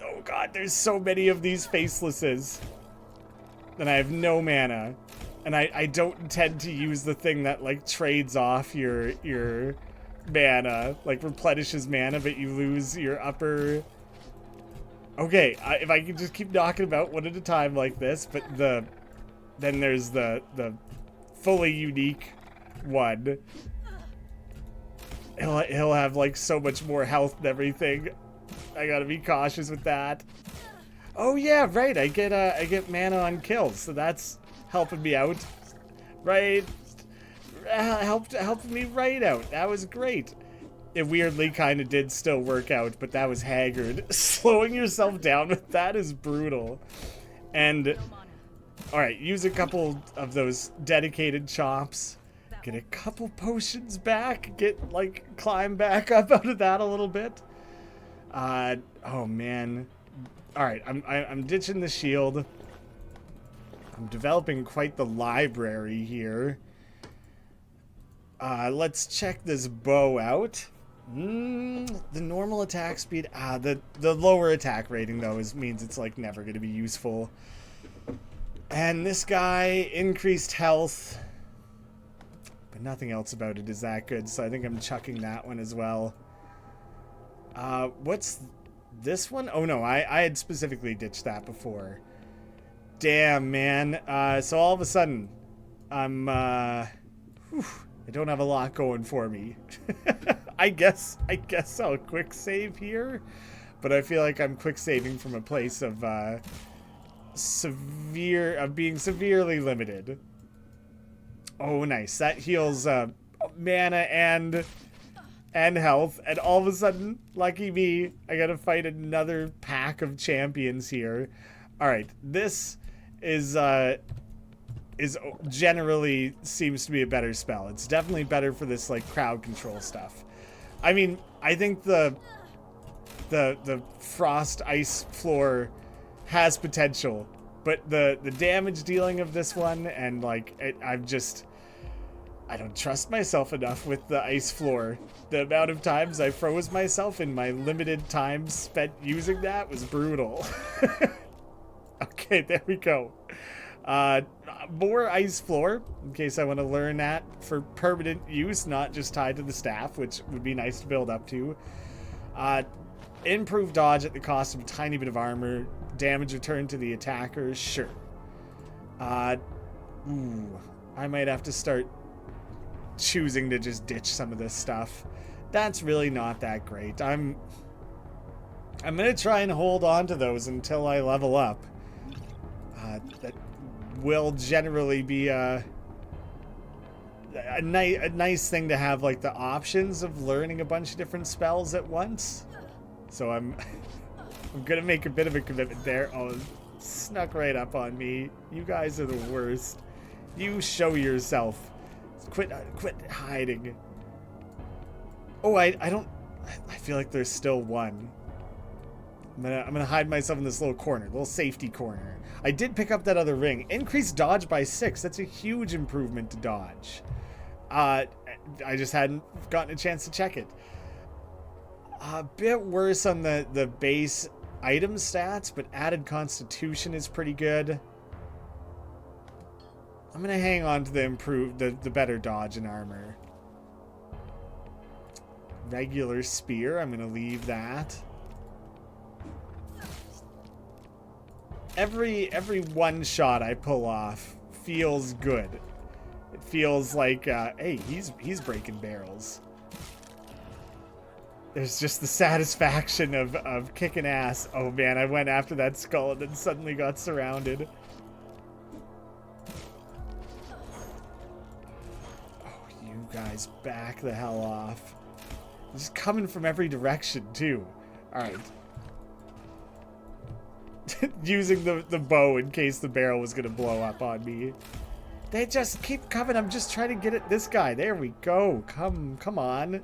Speaker 1: Oh god, there's so many of these facelesses. And I have no mana. And I don't intend to use the thing that like trades off your mana, like replenishes mana, but you lose your upper. Okay, if I can just keep knocking about one at a time like this, but then there's the fully unique one. He'll have like so much more health and everything. I gotta be cautious with that. Oh yeah, right. I get mana on kills, so that's helping me out. Right, helped me right out. That was great. It weirdly kind of did still work out, but that was haggard. Slowing yourself down with that is brutal. And all right, use a couple of those dedicated chops. Get a couple potions back. Get like climb back up out of that a little bit. Oh man. All right, I'm ditching the shield. I'm developing quite the library here. Let's check this bow out. The normal attack speed. The lower attack rating though means it's like never going to be useful. And this guy, increased health. But nothing else about it is that good, so I think I'm chucking that one as well. What's this one? Oh no, I had specifically ditched that before. Damn, man. So all of a sudden, I don't have a lot going for me. I guess I'll quick save here, but I feel like I'm quick saving from a place of being severely limited. Oh, nice. That heals mana and health, and all of a sudden, lucky me, I gotta fight another pack of champions here. All right, this is generally seems to be a better spell. It's definitely better for this like crowd control stuff. I mean, I think the frost ice floor has potential, but the damage dealing of this one and like I don't trust myself enough with the ice floor. The amount of times I froze myself in my limited time spent using that was brutal. Okay, there we go. More ice floor, in case I want to learn that for permanent use, not just tied to the staff, which would be nice to build up to. Improved dodge at the cost of a tiny bit of armor. Damage returned to the attacker, sure. I might have to start choosing to just ditch some of this stuff. That's really not that great. I'm gonna try and hold on to those until I level up. That will generally be a nice thing to have, like the options of learning a bunch of different spells at once. So I'm gonna make a bit of a commitment there. Oh, snuck right up on me. You guys are the worst. You show yourself. Quit hiding. Oh, I feel like there's still one. I'm gonna hide myself in this little corner, little safety corner. I did pick up that other ring. Increased dodge by 6. That's a huge improvement to dodge. I just hadn't gotten a chance to check it. A bit worse on the base item stats, but added constitution is pretty good. I'm gonna hang on to the better dodge and armor. Regular spear, I'm gonna leave that. Every one shot I pull off feels good. It feels like, hey, he's breaking barrels. There's just the satisfaction of kicking ass. Oh man, I went after that skull and then suddenly got surrounded. Oh, you guys back the hell off. Just coming from every direction too. Alright. Using the bow in case the barrel was gonna blow up on me. They just keep coming. I'm just trying to get at this guy. There we go. Come on.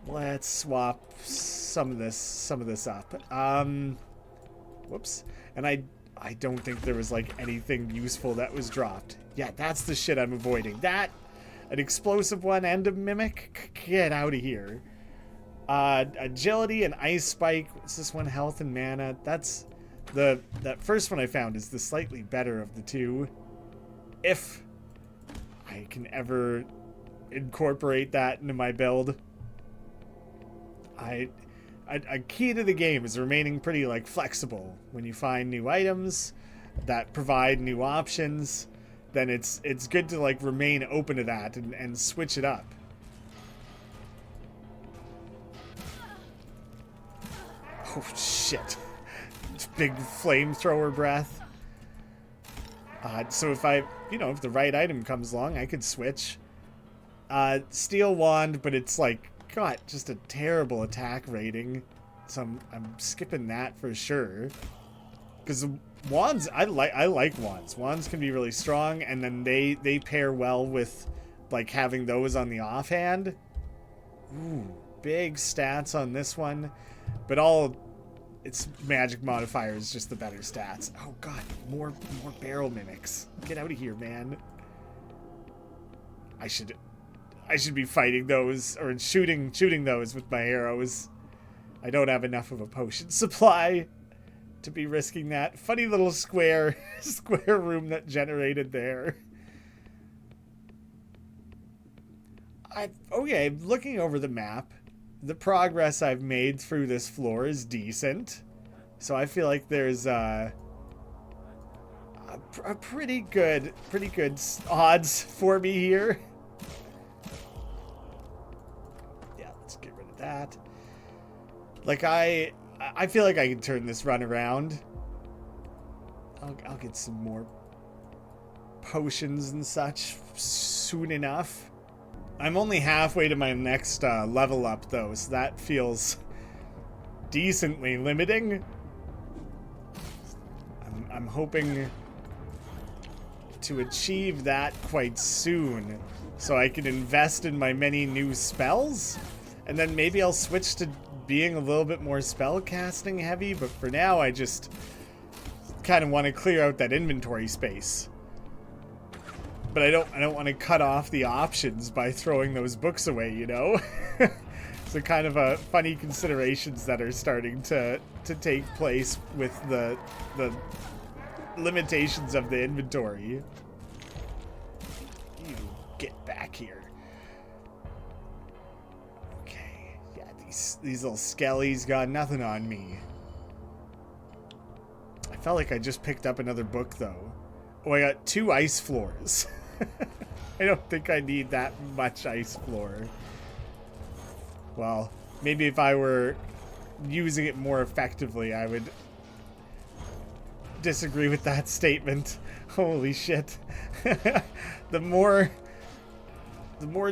Speaker 1: Let's swap some of this up. Whoops. And I don't think there was like anything useful that was dropped. Yeah, that's the shit I'm avoiding. That, an explosive one and a mimic. Get out of here. Agility and ice spike. What's this one? Health and mana. That's that first one I found is the slightly better of the two. If I can ever incorporate that into my build. A key to the game is remaining pretty like flexible. When you find new items that provide new options, then it's good to like remain open to that and switch it up. Oh shit. Big flamethrower breath. So if if the right item comes along, I could switch. Steel wand, but it's like got just a terrible attack rating, so I'm skipping that for sure. Because wands, I like wands. Wands can be really strong, and then they pair well with like having those on the offhand. Ooh, big stats on this one, but all its magic modifier is just the better stats. Oh god, more barrel mimics. Get out of here, man. I should be fighting those or shooting those with my arrows. I don't have enough of a potion supply to be risking that. Funny little square room that generated there. Okay, looking over the map, the progress I've made through this floor is decent. So I feel like there's a pretty good odds for me here. Yeah, let's get rid of that. Like I feel like I can turn this run around. I'll get some more potions and such soon enough. I'm only halfway to my next level up, though, so that feels decently limiting. I'm hoping to achieve that quite soon, so I can invest in my many new spells, and then maybe I'll switch to being a little bit more spellcasting heavy, but for now I just kind of want to clear out that inventory space. But I don't want to cut off the options by throwing those books away, you know? So kind of a funny considerations that are starting to take place with the limitations of the inventory. You get back here. Okay, yeah, these little skellies got nothing on me. I felt like I just picked up another book though. Oh, I got 2 ice floors. I don't think I need that much ice floor. Well, maybe if I were using it more effectively, I would disagree with that statement. Holy shit. The more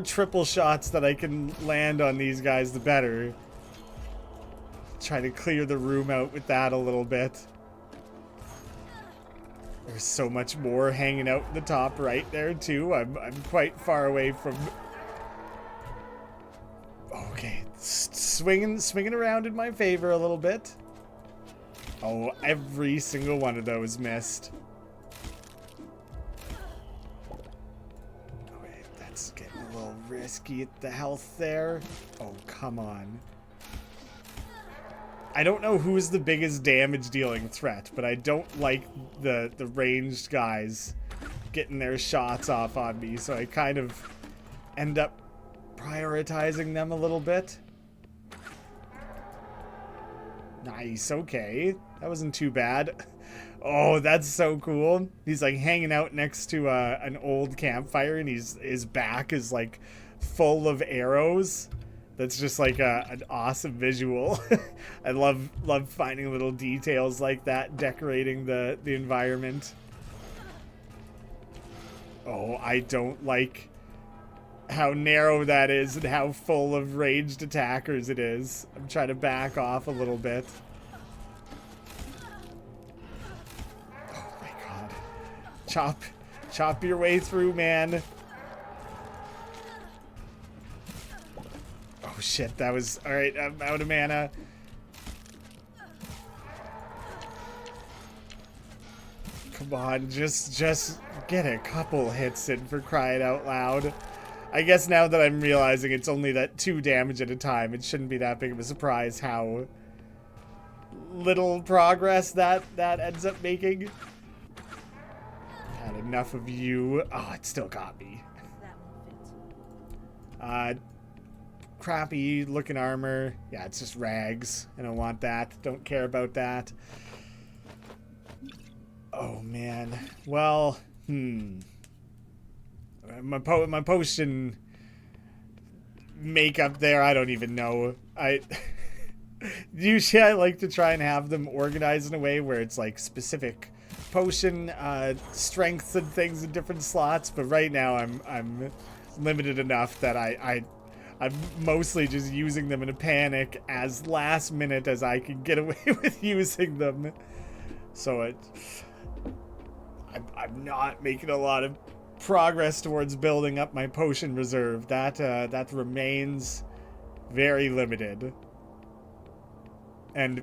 Speaker 1: triple shots that I can land on these guys, the better. Try to clear the room out with that a little bit. There's so much more hanging out in the top right there too. I'm quite far away from. Okay, swinging around in my favor a little bit. Oh, every single one of those missed. Okay, that's getting a little risky at the health there. Oh, come on. I don't know who's the biggest damage dealing threat, but I don't like the ranged guys getting their shots off on me, so I kind of end up prioritizing them a little bit. Nice, okay. That wasn't too bad. Oh, that's so cool. He's like hanging out next to an old campfire, and his back is like full of arrows. That's just like an awesome visual. I love finding little details like that, decorating the environment. Oh, I don't like how narrow that is and how full of ranged attackers it is. I'm trying to back off a little bit. Oh my god. Chop your way through, man. Oh shit, that was... Alright, I'm out of mana. Come on, just get a couple hits in, for crying out loud. I guess now that I'm realizing it's only that 2 damage at a time, it shouldn't be that big of a surprise how little progress that ends up making. Had enough of you. Oh, it still got me. Crappy looking armor. Yeah, it's just rags. I don't want that. Don't care about that. Oh man. Well, my potion makeup there, I don't even know. Usually I like to try and have them organized in a way where it's like specific potion strengths and things in different slots, but right now I'm limited enough that I'm mostly just using them in a panic as last minute as I can get away with using them. So I'm not making a lot of progress towards building up my potion reserve. That remains very limited. And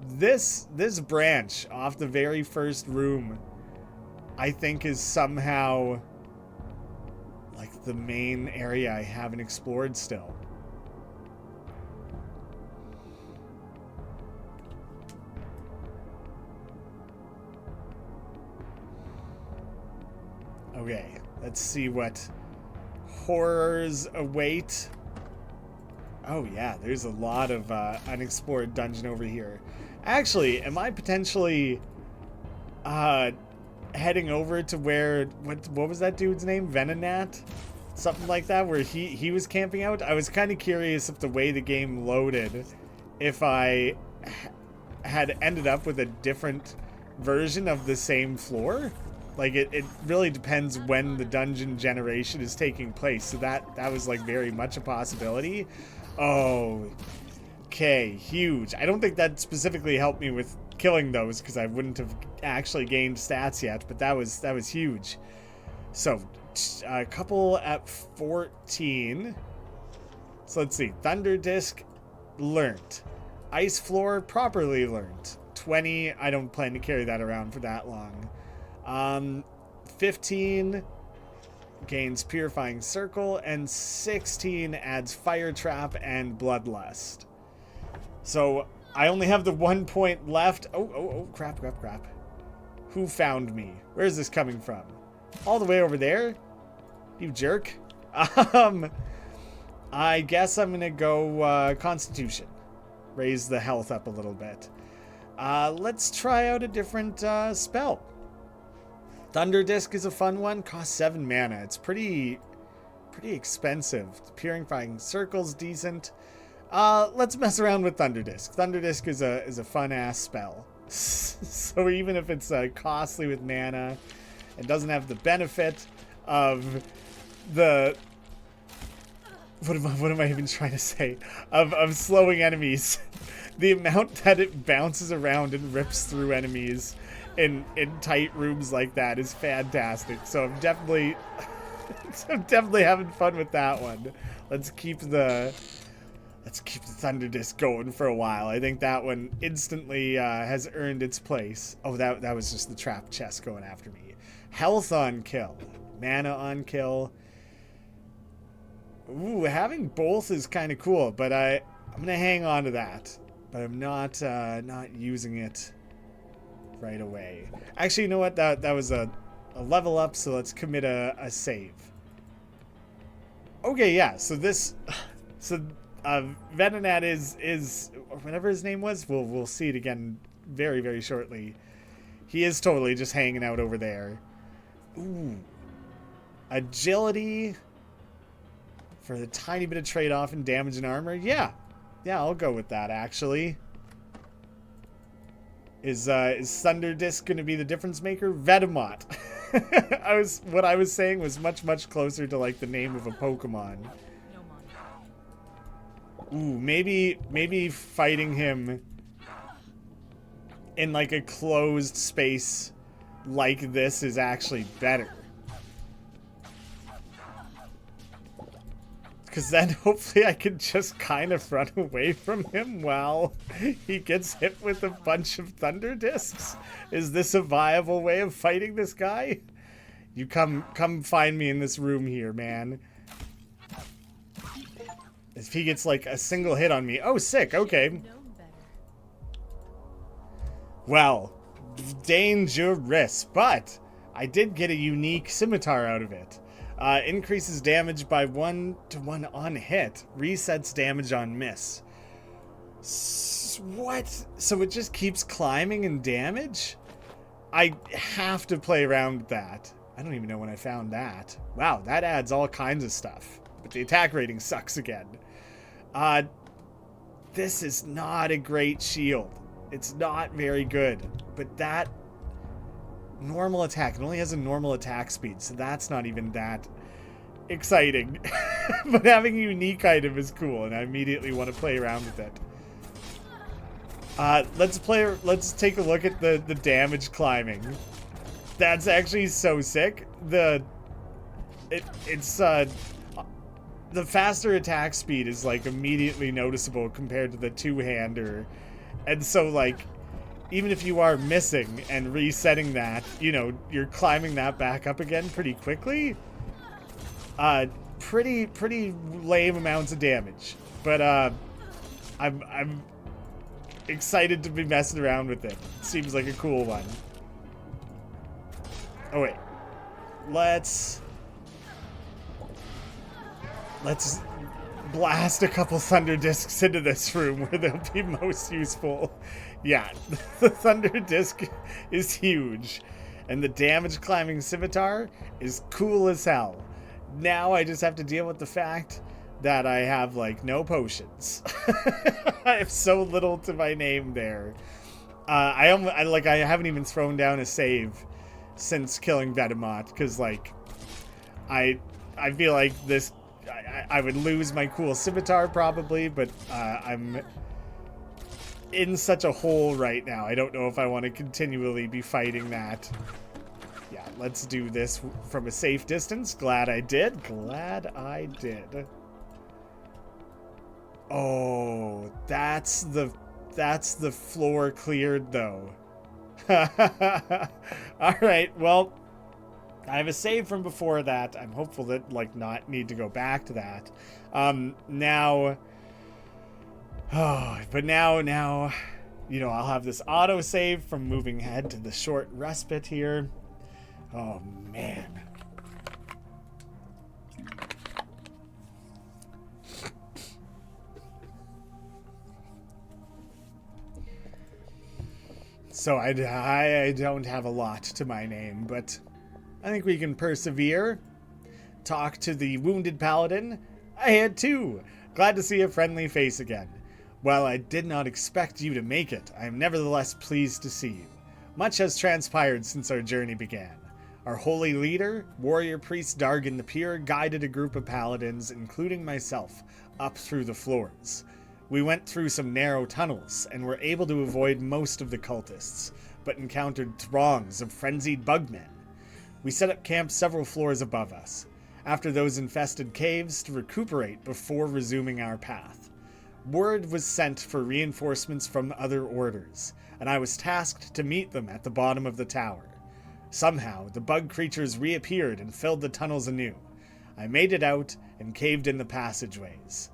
Speaker 1: this branch off the very first room, I think, is somehow like the main area I haven't explored still. Okay, let's see what horrors await. Oh yeah, there's a lot of unexplored dungeon over here. Actually, am I potentially heading over to where, what was that dude's name? Venonat? Something like that, where he was camping out? I was kind of curious if the way the game loaded, if I had ended up with a different version of the same floor. Like, it really depends when the dungeon generation is taking place. So that was, like, very much a possibility. Oh, okay, huge. I don't think that specifically helped me with killing those, because I wouldn't have actually gained stats yet, but that was huge. So, a couple at 14. So, let's see. Thunder Disc, learned. Ice Floor, properly learned. 20, I don't plan to carry that around for that long. 15 gains Purifying Circle, and 16 adds Fire Trap and Bloodlust. So I only have the 1 point left. Oh, crap. Who found me? Where is this coming from? All the way over there? You jerk. I guess I'm gonna go Constitution. Raise the health up a little bit. Let's try out a different spell. Thunder Disc is a fun one. Costs 7 mana. It's pretty expensive. Purifying Circle's decent. Let's mess around with Thunder Disc. Thunder Disc is a fun ass spell. So even if it's costly with mana and doesn't have the benefit of the what am I even trying to say? Of slowing enemies. The amount that it bounces around and rips through enemies in tight rooms like that is fantastic. So I'm definitely having fun with that one. Let's keep the Thunder Disc going for a while. I think that one instantly has earned its place. Oh, that was just the trap chest going after me. Health on kill, mana on kill. Ooh, having both is kind of cool, but I'm gonna hang on to that. But I'm not using it right away. Actually, you know what? That was a level up, so let's commit a save. Okay, yeah. So Venonat is whatever his name was. We'll see it again very, very shortly. He is totally just hanging out over there. Ooh, agility for the tiny bit of trade-off in damage and armor. Yeah, I'll go with that actually. Is Thunder Disc going to be the difference maker? Vetemot. What I was saying was much closer to like the name of a Pokemon. Ooh, maybe fighting him in like a closed space like this is actually better. Because then hopefully I can just kind of run away from him while he gets hit with a bunch of thunder discs. Is this a viable way of fighting this guy? You come find me in this room here, man. If he gets like a single hit on me. Oh, sick. Okay. Well, dangerous, but I did get a unique scimitar out of it. Increases damage by 1-to-1 on hit. Resets damage on miss. What? So it just keeps climbing in damage? I have to play around with that. I don't even know when I found that. Wow, that adds all kinds of stuff. But the attack rating sucks again. This is not a great shield. It's not very good. But that normal attack, it only has a normal attack speed, so that's not even that exciting. But having a unique item is cool, and I immediately want to play around with it. Let's take a look at the damage climbing. That's actually so sick. The faster attack speed is like immediately noticeable compared to the two-hander. And so like even if you are missing and resetting that, you know, you're climbing that back up again pretty quickly. Pretty lame amounts of damage. But I'm excited to be messing around with it. Seems like a cool one. Oh wait. Let's blast a couple thunder discs into this room where they'll be most useful. Yeah, the thunder disc is huge. And the damage climbing scimitar is cool as hell. Now I just have to deal with the fact that I have like no potions. I have so little to my name there. I haven't even thrown down a save since killing Vetemot, because like I feel like this I would lose my cool scimitar probably, but I'm in such a hole right now. I don't know if I want to continually be fighting that. Yeah, let's do this from a safe distance. Glad I did. Glad I did. Oh, that's the floor cleared though. All right, well, I have a save from before that. I'm hopeful that like not need to go back to that. Now, you know, I'll have this auto save from moving ahead to the short respite here. Oh man. So I don't have a lot to my name, but I think we can persevere. Talk to the wounded paladin. I had too. Glad to see a friendly face again. While I did not expect you to make it, I am nevertheless pleased to see you. Much has transpired since our journey began. Our holy leader, warrior priest Dargan the Pure, guided a group of paladins, including myself, up through the floors. We went through some narrow tunnels and were able to avoid most of the cultists, but encountered throngs of frenzied bugmen. We set up camp several floors above us, after those infested caves, to recuperate before resuming our path. Word was sent for reinforcements from other orders, and I was tasked to meet them at the bottom of the tower. Somehow, the bug creatures reappeared and filled the tunnels anew. I made it out and caved in the passageways.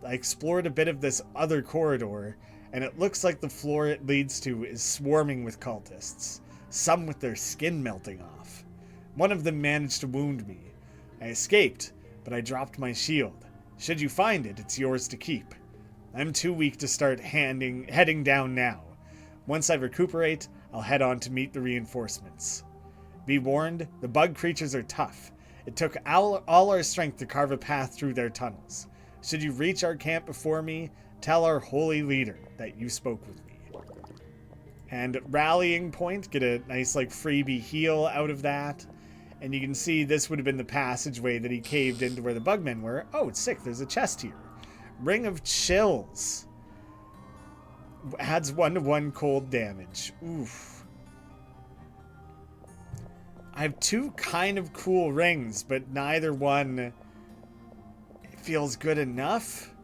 Speaker 1: I explored a bit of this other corridor, and it looks like the floor it leads to is swarming with cultists, some with their skin melting off. One of them managed to wound me. I escaped, but I dropped my shield. Should you find it, it's yours to keep. I'm too weak to start heading down now. Once I recuperate, I'll head on to meet the reinforcements. Be warned, the bug creatures are tough. It took all our strength to carve a path through their tunnels. Should you reach our camp before me, tell our holy leader that you spoke with me. And rallying point, get a nice like freebie heal out of that. And you can see this would have been the passageway that he caved into where the bugmen were. Oh, it's sick. There's a chest here. Ring of Chills. Adds 1-to-1 cold damage. Oof. I have two kind of cool rings, but neither one feels good enough.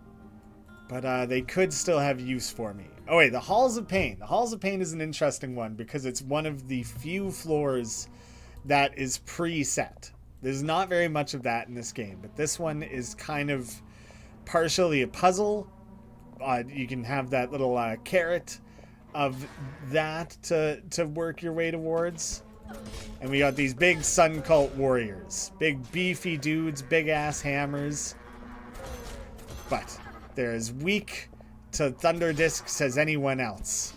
Speaker 1: But they could still have use for me. Oh wait, the Halls of Pain. The Halls of Pain is an interesting one because it's one of the few floors that is preset. There's not very much of that in this game, but this one is kind of partially a puzzle. You can have that little carrot of that to work your way towards. And we got these big Sun Cult warriors. Big beefy dudes, big ass hammers. But they're as weak to thunder discs as anyone else.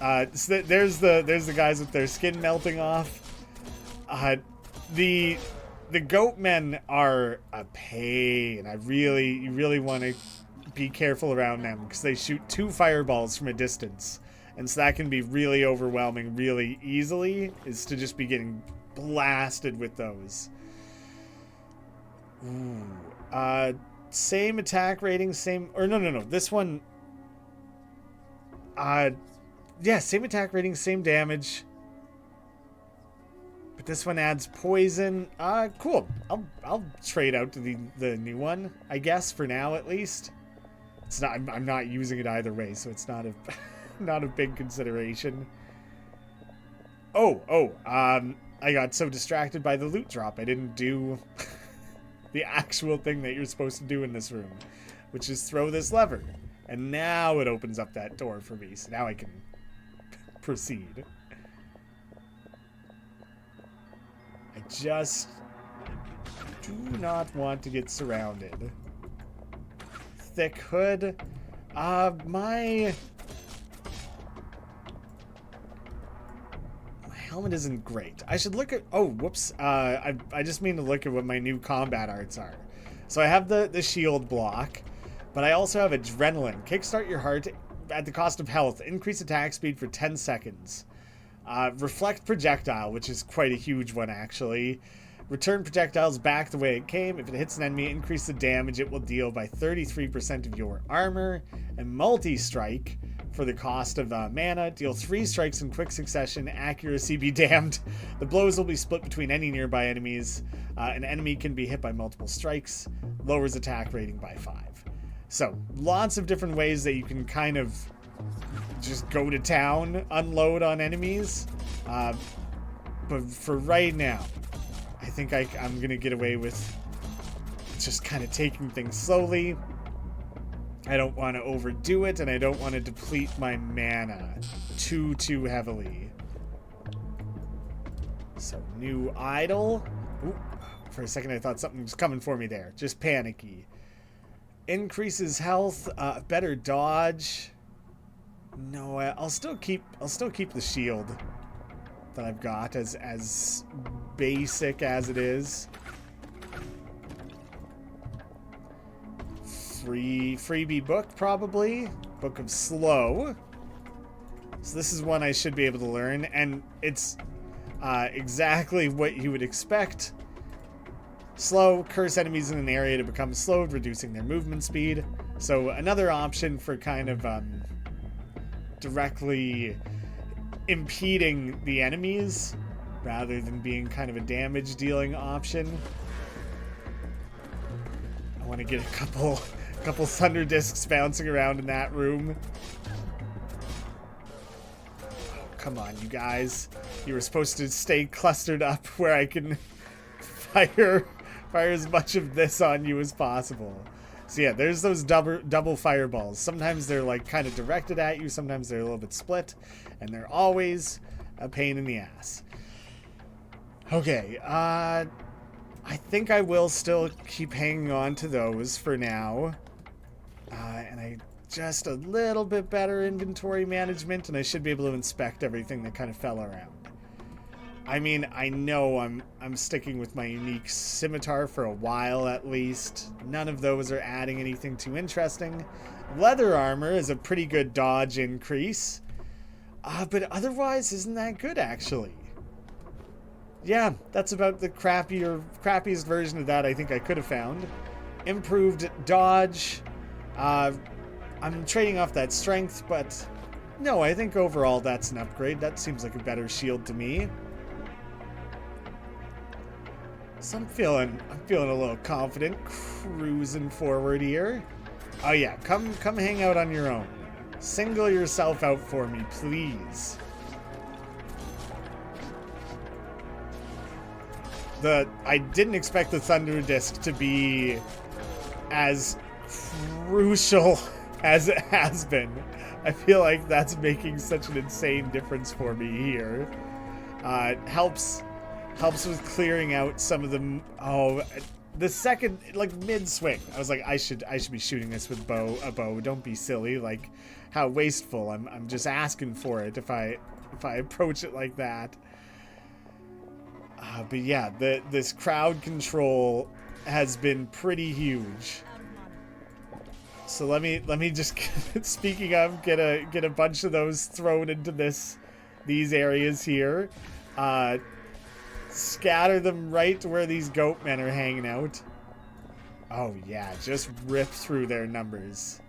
Speaker 1: So there's the guys with their skin melting off. The goat men are a pain. You really want to be careful around them because they shoot 2 fireballs from a distance, and so that can be really overwhelming really easily. Is to just be getting blasted with those. Ooh. Same attack rating, no. This one, yeah, same attack rating, same damage. But this one adds poison. Cool. I'll trade out to the new one, I guess, for now at least. It's not. I'm not using it either way, so it's not a not a big consideration. I got so distracted by the loot drop, I didn't do the actual thing that you're supposed to do in this room, which is throw this lever. And now it opens up that door for me, so now I can proceed. I just do not want to get surrounded. Thick hood. My helmet isn't great. I should look at... Oh, whoops. I just mean to look at what my new combat arts are. So I have the shield block, but I also have adrenaline. Kickstart your heart at the cost of health. Increase attack speed for 10 seconds. Reflect projectile, which is quite a huge one, actually. Return projectiles back the way it came. If it hits an enemy, increase the damage it will deal by 33% of your armor. And multi-strike, for the cost of mana, deal 3 strikes in quick succession. Accuracy be damned. The blows will be split between any nearby enemies. An enemy can be hit by multiple strikes. Lowers attack rating by 5. So, lots of different ways that you can kind of just go to town, unload on enemies. But for right now, I think I'm going to get away with just kind of taking things slowly. I don't want to overdo it, and I don't want to deplete my mana too heavily. So, new idol. Ooh, for a second I thought something was coming for me there. Just panicky. Increases health, better dodge. No, I'll still keep the shield that I've got as basic as it is. Freebie book, probably. Book of Slow. So this is one I should be able to learn, and it's exactly what you would expect. Slow, curse enemies in an area to become slowed, reducing their movement speed. So another option for kind of directly impeding the enemies rather than being kind of a damage dealing option. I want to get a couple thunder discs bouncing around in that room. Oh, come on, you guys. You were supposed to stay clustered up where I can fire as much of this on you as possible. So yeah, there's those double fireballs. Sometimes they're like kind of directed at you, sometimes they're a little bit split, and they're always a pain in the ass. Okay, I think I will still keep hanging on to those for now. And I just a little bit better inventory management, and I should be able to inspect everything that kind of fell around. I mean, I know I'm sticking with my unique scimitar for a while at least. None of those are adding anything too interesting. Leather armor is a pretty good dodge increase. But otherwise isn't that good, actually. Yeah, that's about the crappiest version of that I think I could have found. Improved dodge. I'm trading off that strength, but no, I think overall that's an upgrade. That seems like a better shield to me. So I'm feeling a little confident, cruising forward here. Oh yeah, come hang out on your own. Single yourself out for me, please. I didn't expect the Thunder Disc to be as crucial as it has been. I feel like that's making such an insane difference for me here. It helps with clearing out some of the... Oh, the second, like, mid-swing, I was like, I should be shooting this with a bow. Don't be silly. Like, how wasteful. I'm just asking for it if I approach it like that. But yeah, this crowd control has been pretty huge. So let me just, speaking of, get a bunch of those thrown into these areas here. Scatter them right to where these goat men are hanging out. Oh yeah, just rip through their numbers.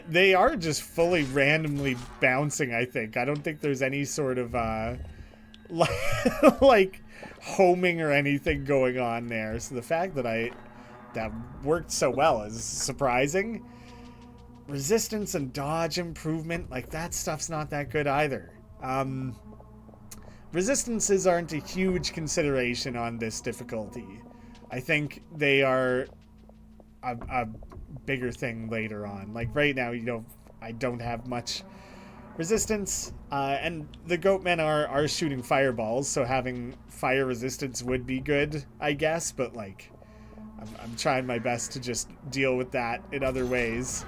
Speaker 1: They are just fully randomly bouncing, I think. I don't think there's any sort of like homing or anything going on there. So the fact that that worked so well is surprising. Resistance and dodge improvement, like that stuff's not that good either. Resistances aren't a huge consideration on this difficulty. I think they are a bigger thing later on. Like right now, I don't have much resistance, and the goatmen are shooting fireballs, so having fire resistance would be good, I guess. But like, I'm trying my best to just deal with that in other ways.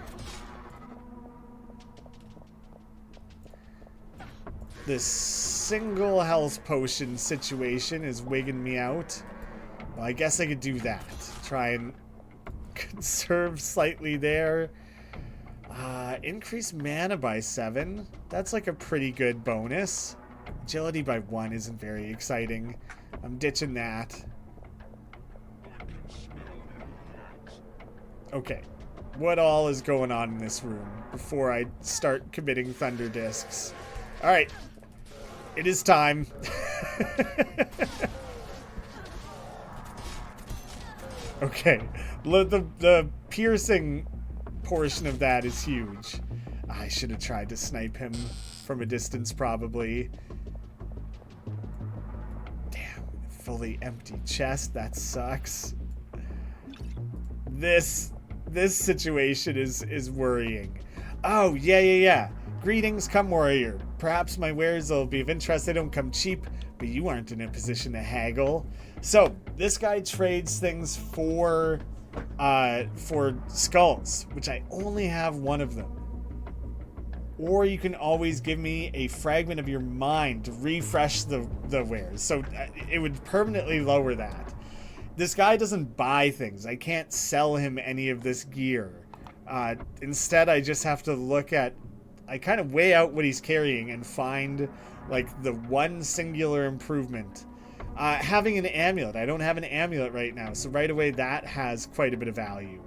Speaker 1: This single health potion situation is wigging me out. Well, I guess I could do that. Try and conserve slightly there. Increase mana by 7. That's like a pretty good bonus. Agility by 1 isn't very exciting. I'm ditching that. Okay. What all is going on in this room before I start committing Thunder Discs? Alright. It is time. Okay. The piercing portion of that is huge. I should have tried to snipe him from a distance, probably. Damn. Fully empty chest. That sucks. This situation is worrying. Oh, yeah. Greetings, come warrior. Perhaps my wares will be of interest. They don't come cheap, but you aren't in a position to haggle. So, this guy trades things for skulls, which I only have one of them. Or you can always give me a fragment of your mind to refresh the wares. So, it would permanently lower that. This guy doesn't buy things. I can't sell him any of this gear. Instead, I just have to look at... I kind of weigh out what he's carrying and find, like, the one singular improvement. Having an amulet. I don't have an amulet right now, so right away that has quite a bit of value.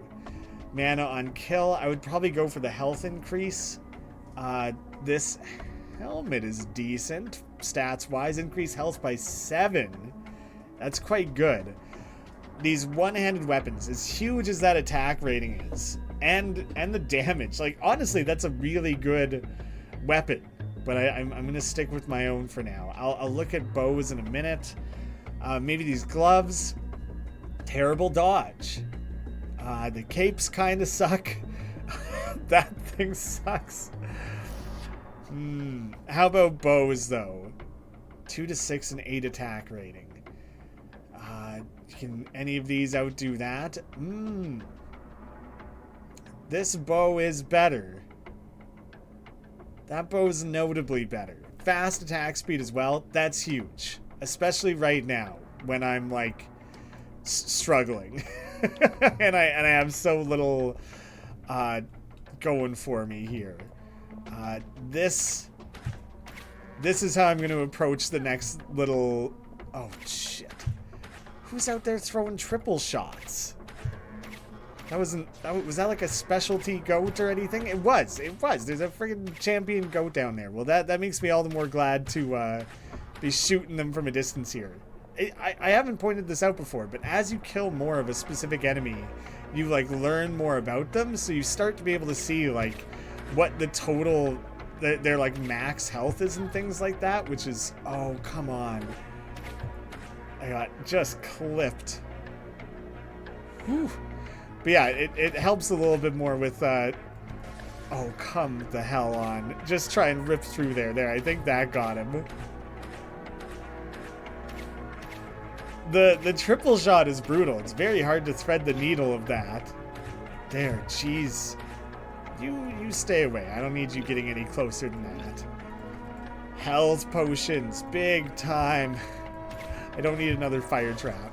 Speaker 1: Mana on kill. I would probably go for the health increase. This helmet is decent, stats-wise. Increase health by 7. That's quite good. These one-handed weapons, as huge as that attack rating is, and the damage, like, honestly, that's a really good weapon. But I'm gonna stick with my own for now. I'll look at bows in a minute. Maybe these gloves. Terrible dodge. The capes kind of suck. That thing sucks. How about bows, though? 2 to 6 and 8 attack rating. Can any of these outdo that? This bow is better. That bow's notably better. Fast attack speed as well. That's huge. Especially right now when I'm like struggling. and I have so little going for me here. This is how I'm going to approach the next little... Oh, shit. Who's out there throwing triple shots? That wasn't... Was that like a specialty goat or anything? It was. It was. There's a freaking champion goat down there. Well, that makes me all the more glad to be shooting them from a distance here. I haven't pointed this out before, but as you kill more of a specific enemy, you, like, learn more about them, so you start to be able to see, like, what the total... Their, like, max health is and things like that, which is... Oh, come on. I got just clipped. Whew. But yeah, it helps a little bit more with, oh, come the hell on. Just try and rip through there. There, I think that got him. The triple shot is brutal. It's very hard to thread the needle of that. There, jeez. You stay away. I don't need you getting any closer than that. Health potions, big time. I don't need another fire trap.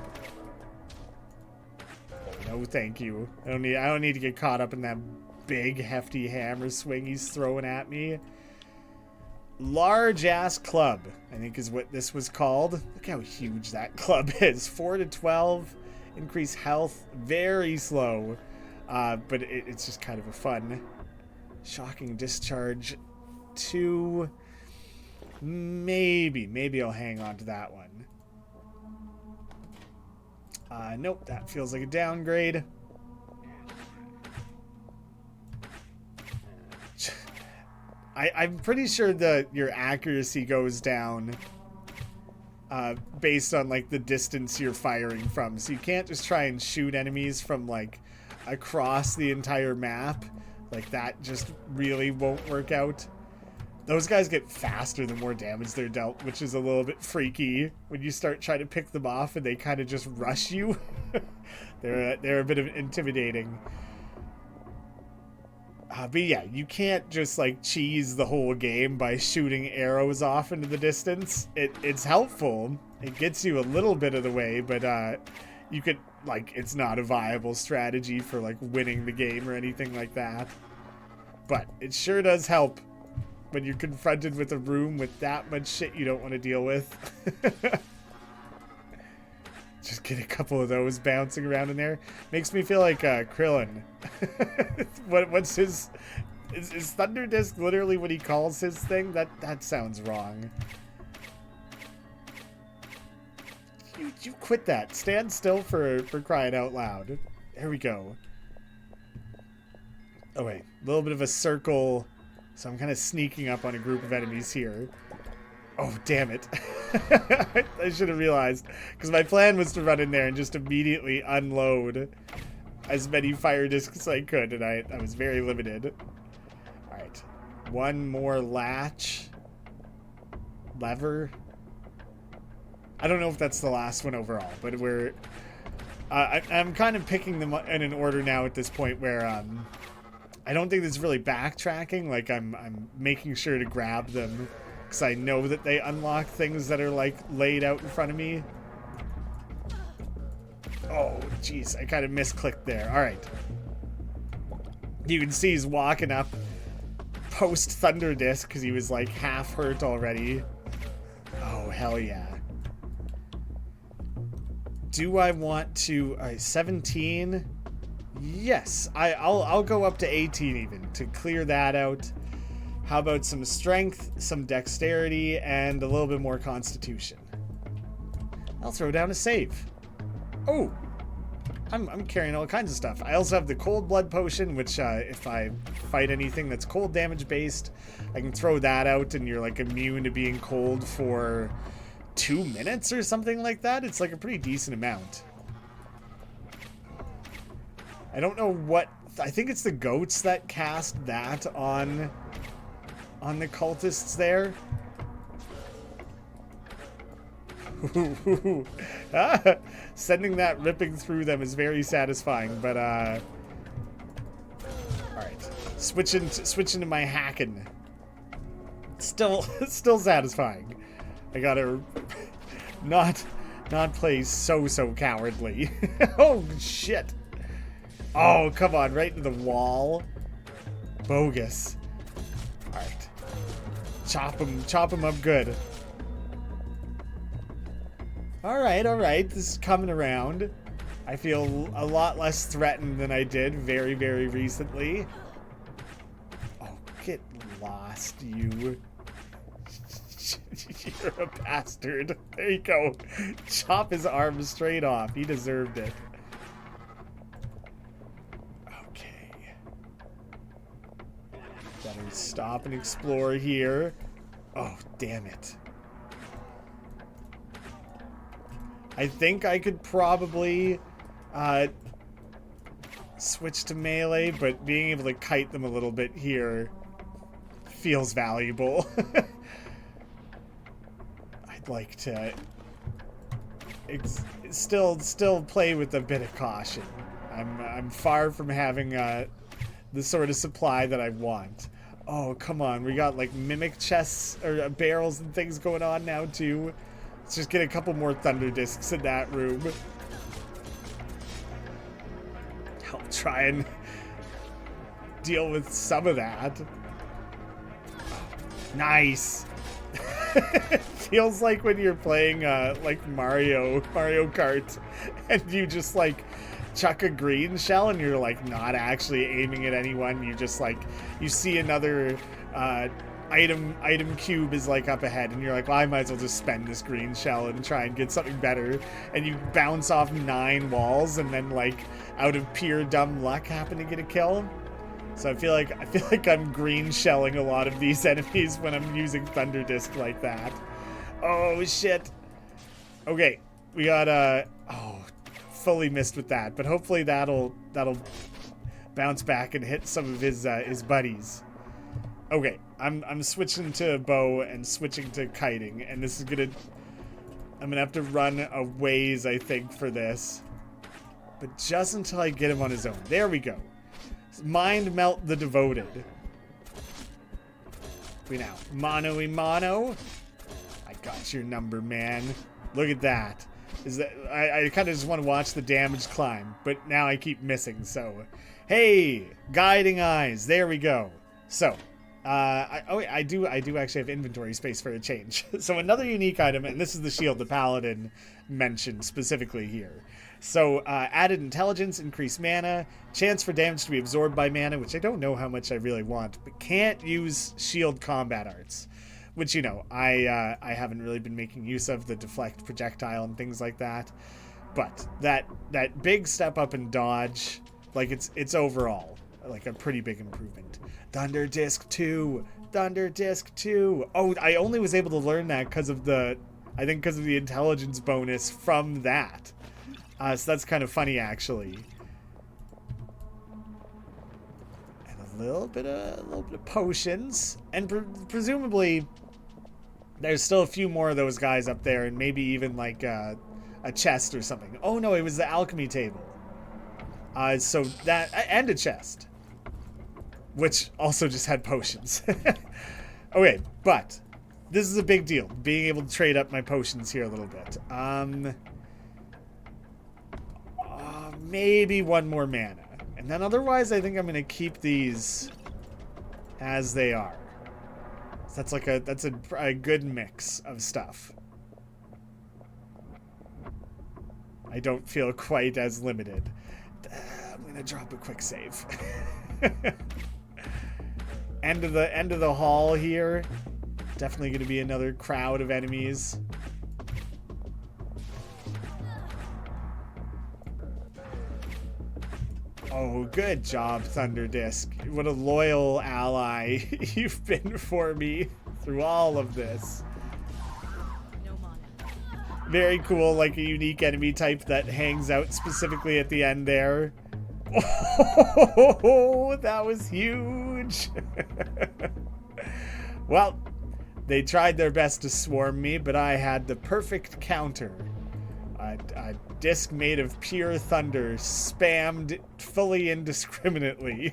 Speaker 1: No, thank you. I don't need to get caught up in that big, hefty hammer swing he's throwing at me. Large ass club, I think is what this was called. Look how huge that club is. 4 to 12, increase health, very slow, but it's just kind of a fun. Shocking discharge 2. Maybe I'll hang on to that one. Nope, that feels like a downgrade. I'm pretty sure that your accuracy goes down based on, like, the distance you're firing from. So you can't just try and shoot enemies from, like, across the entire map. Like, that just really won't work out. Those guys get faster the more damage they're dealt, which is a little bit freaky when you start trying to pick them off and they kind of just rush you. They're a bit of intimidating. But yeah, you can't just, like, cheese the whole game by shooting arrows off into the distance. It's helpful. It gets you a little bit of the way, but you could, like, it's not a viable strategy for, like, winning the game or anything like that. But it sure does help when you're confronted with a room with that much shit you don't want to deal with. Just get a couple of those bouncing around in there. Makes me feel like Krillin. What's his... Is Thunder Disc literally what he calls his thing? That sounds wrong. You quit that. Stand still for crying out loud. There we go. Oh wait, a little bit of a circle. So I'm kind of sneaking up on a group of enemies here. Oh, damn it. I should have realized. Because my plan was to run in there and just immediately unload as many fire discs as I could. And I was very limited. Alright. One more latch. Lever. I don't know if that's the last one overall. But we're... I'm kind of picking them in an order now at this point where... I don't think there's really backtracking. Like, I'm making sure to grab them because I know that they unlock things that are, like, laid out in front of me. Oh, jeez. I kind of misclicked there. All right. You can see he's walking up post Thunder Disc because he was, like, half hurt already. Oh, hell yeah. Do I want to... All right, 17... Yes, I'll go up to 18 even to clear that out. How about some strength, some dexterity, and a little bit more constitution? I'll throw down a save. Oh, I'm carrying all kinds of stuff. I also have the cold blood potion, which if I fight anything that's cold damage based, I can throw that out and you're, like, immune to being cold for 2 minutes or something like that. It's, like, a pretty decent amount. I don't know what... I think it's the goats that cast that on the cultists there. Sending that ripping through them is very satisfying, but alright. Switching to my hacking. Still satisfying. I gotta not play so cowardly. Oh shit. Oh, come on, right into the wall. Bogus. Alright. Chop him up good. Alright, this is coming around. I feel a lot less threatened than I did very, very recently. Oh, get lost, you. You're a bastard. There you go. Chop his arm straight off. He deserved it. Okay. Better stop and explore here. Oh, damn it. I think I could probably switch to melee, but being able to kite them a little bit here feels valuable. I'd like to still play with a bit of caution. I'm far from having the sort of supply that I want. Oh, come on. We got like mimic chests or barrels and things going on now too. Let's just get a couple more thunder discs in that room. I'll try and deal with some of that. Nice. Feels like when you're playing like Mario Kart and you just like chuck a green shell and you're like not actually aiming at anyone. You just like, you see another item cube is like up ahead and you're like, well, I might as well just spend this green shell and try and get something better, and you bounce off 9 walls and then like out of pure dumb luck happen to get a kill. So I feel like I'm green shelling a lot of these enemies when I'm using thunder disc like that. Oh shit. Okay, we got oh, fully missed with that, but hopefully that'll bounce back and hit some of his buddies. Okay, I'm switching to bow and switching to kiting, and this is I'm gonna have to run a ways, I think, for this. But just until I get him on his own. There we go. Mind melt the devoted. We now mano y mano. I got your number, man. Look at that. I kind of just want to watch the damage climb, but now I keep missing. So, hey, guiding eyes. There we go. So, I do actually have inventory space for a change. So another unique item, and this is the shield the paladin mentioned specifically here. So added intelligence, increased mana, chance for damage to be absorbed by mana, which I don't know how much I really want, but can't use shield combat arts, which, you know, I haven't really been making use of, the deflect projectile and things like that. But that big step up in dodge, like it's overall like a pretty big improvement. Thunder Disc 2. Thunder Disc 2. Oh, I only was able to learn that because of the intelligence bonus from that. So that's kind of funny, actually. And a little bit of potions, and presumably there's still a few more of those guys up there, and maybe even like a chest or something. Oh no, it was the alchemy table. So that, and a chest, which also just had potions. Okay, but this is a big deal, being able to trade up my potions here a little bit. Maybe one more mana, and then otherwise I think I'm gonna keep these as they are. So that's a good mix of stuff. I don't feel quite as limited. I'm gonna drop a quick save. End of the hall here. Definitely gonna be another crowd of enemies. Oh, good job, Thunder Disc. What a loyal ally you've been for me through all of this. Very cool, like a unique enemy type that hangs out specifically at the end there. Oh, that was huge. Well, they tried their best to swarm me, but I had the perfect counter. A disc made of pure thunder, spammed fully indiscriminately.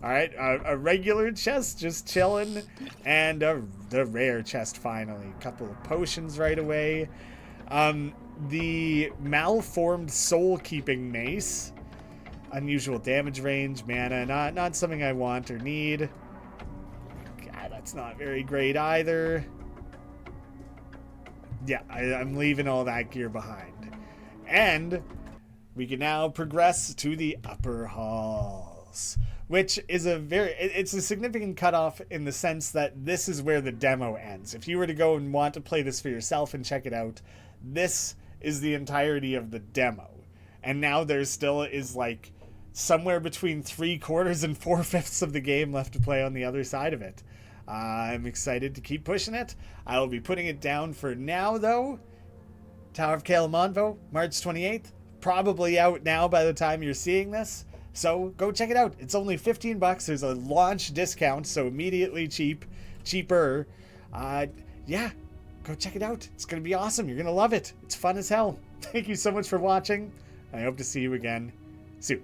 Speaker 1: Alright, a regular chest just chilling, and the rare chest finally. A couple of potions right away. The malformed soul-keeping mace. Unusual damage range, mana, not something I want or need. God, that's not very great either. Yeah, I'm leaving all that gear behind. And we can now progress to the upper halls, which is it's a significant cutoff in the sense that this is where the demo ends. If you were to go and want to play this for yourself and check it out, this is the entirety of the demo. And now there still is like somewhere between 3/4 and 4/5 of the game left to play on the other side of it. I'm excited to keep pushing it. I will be putting it down for now, though. Tower of Kalemonvo, March 28th. Probably out now by the time you're seeing this. So go check it out. It's only $15. There's a launch discount, so immediately cheaper. Yeah, go check it out. It's going to be awesome. You're going to love it. It's fun as hell. Thank you so much for watching. I hope to see you again soon.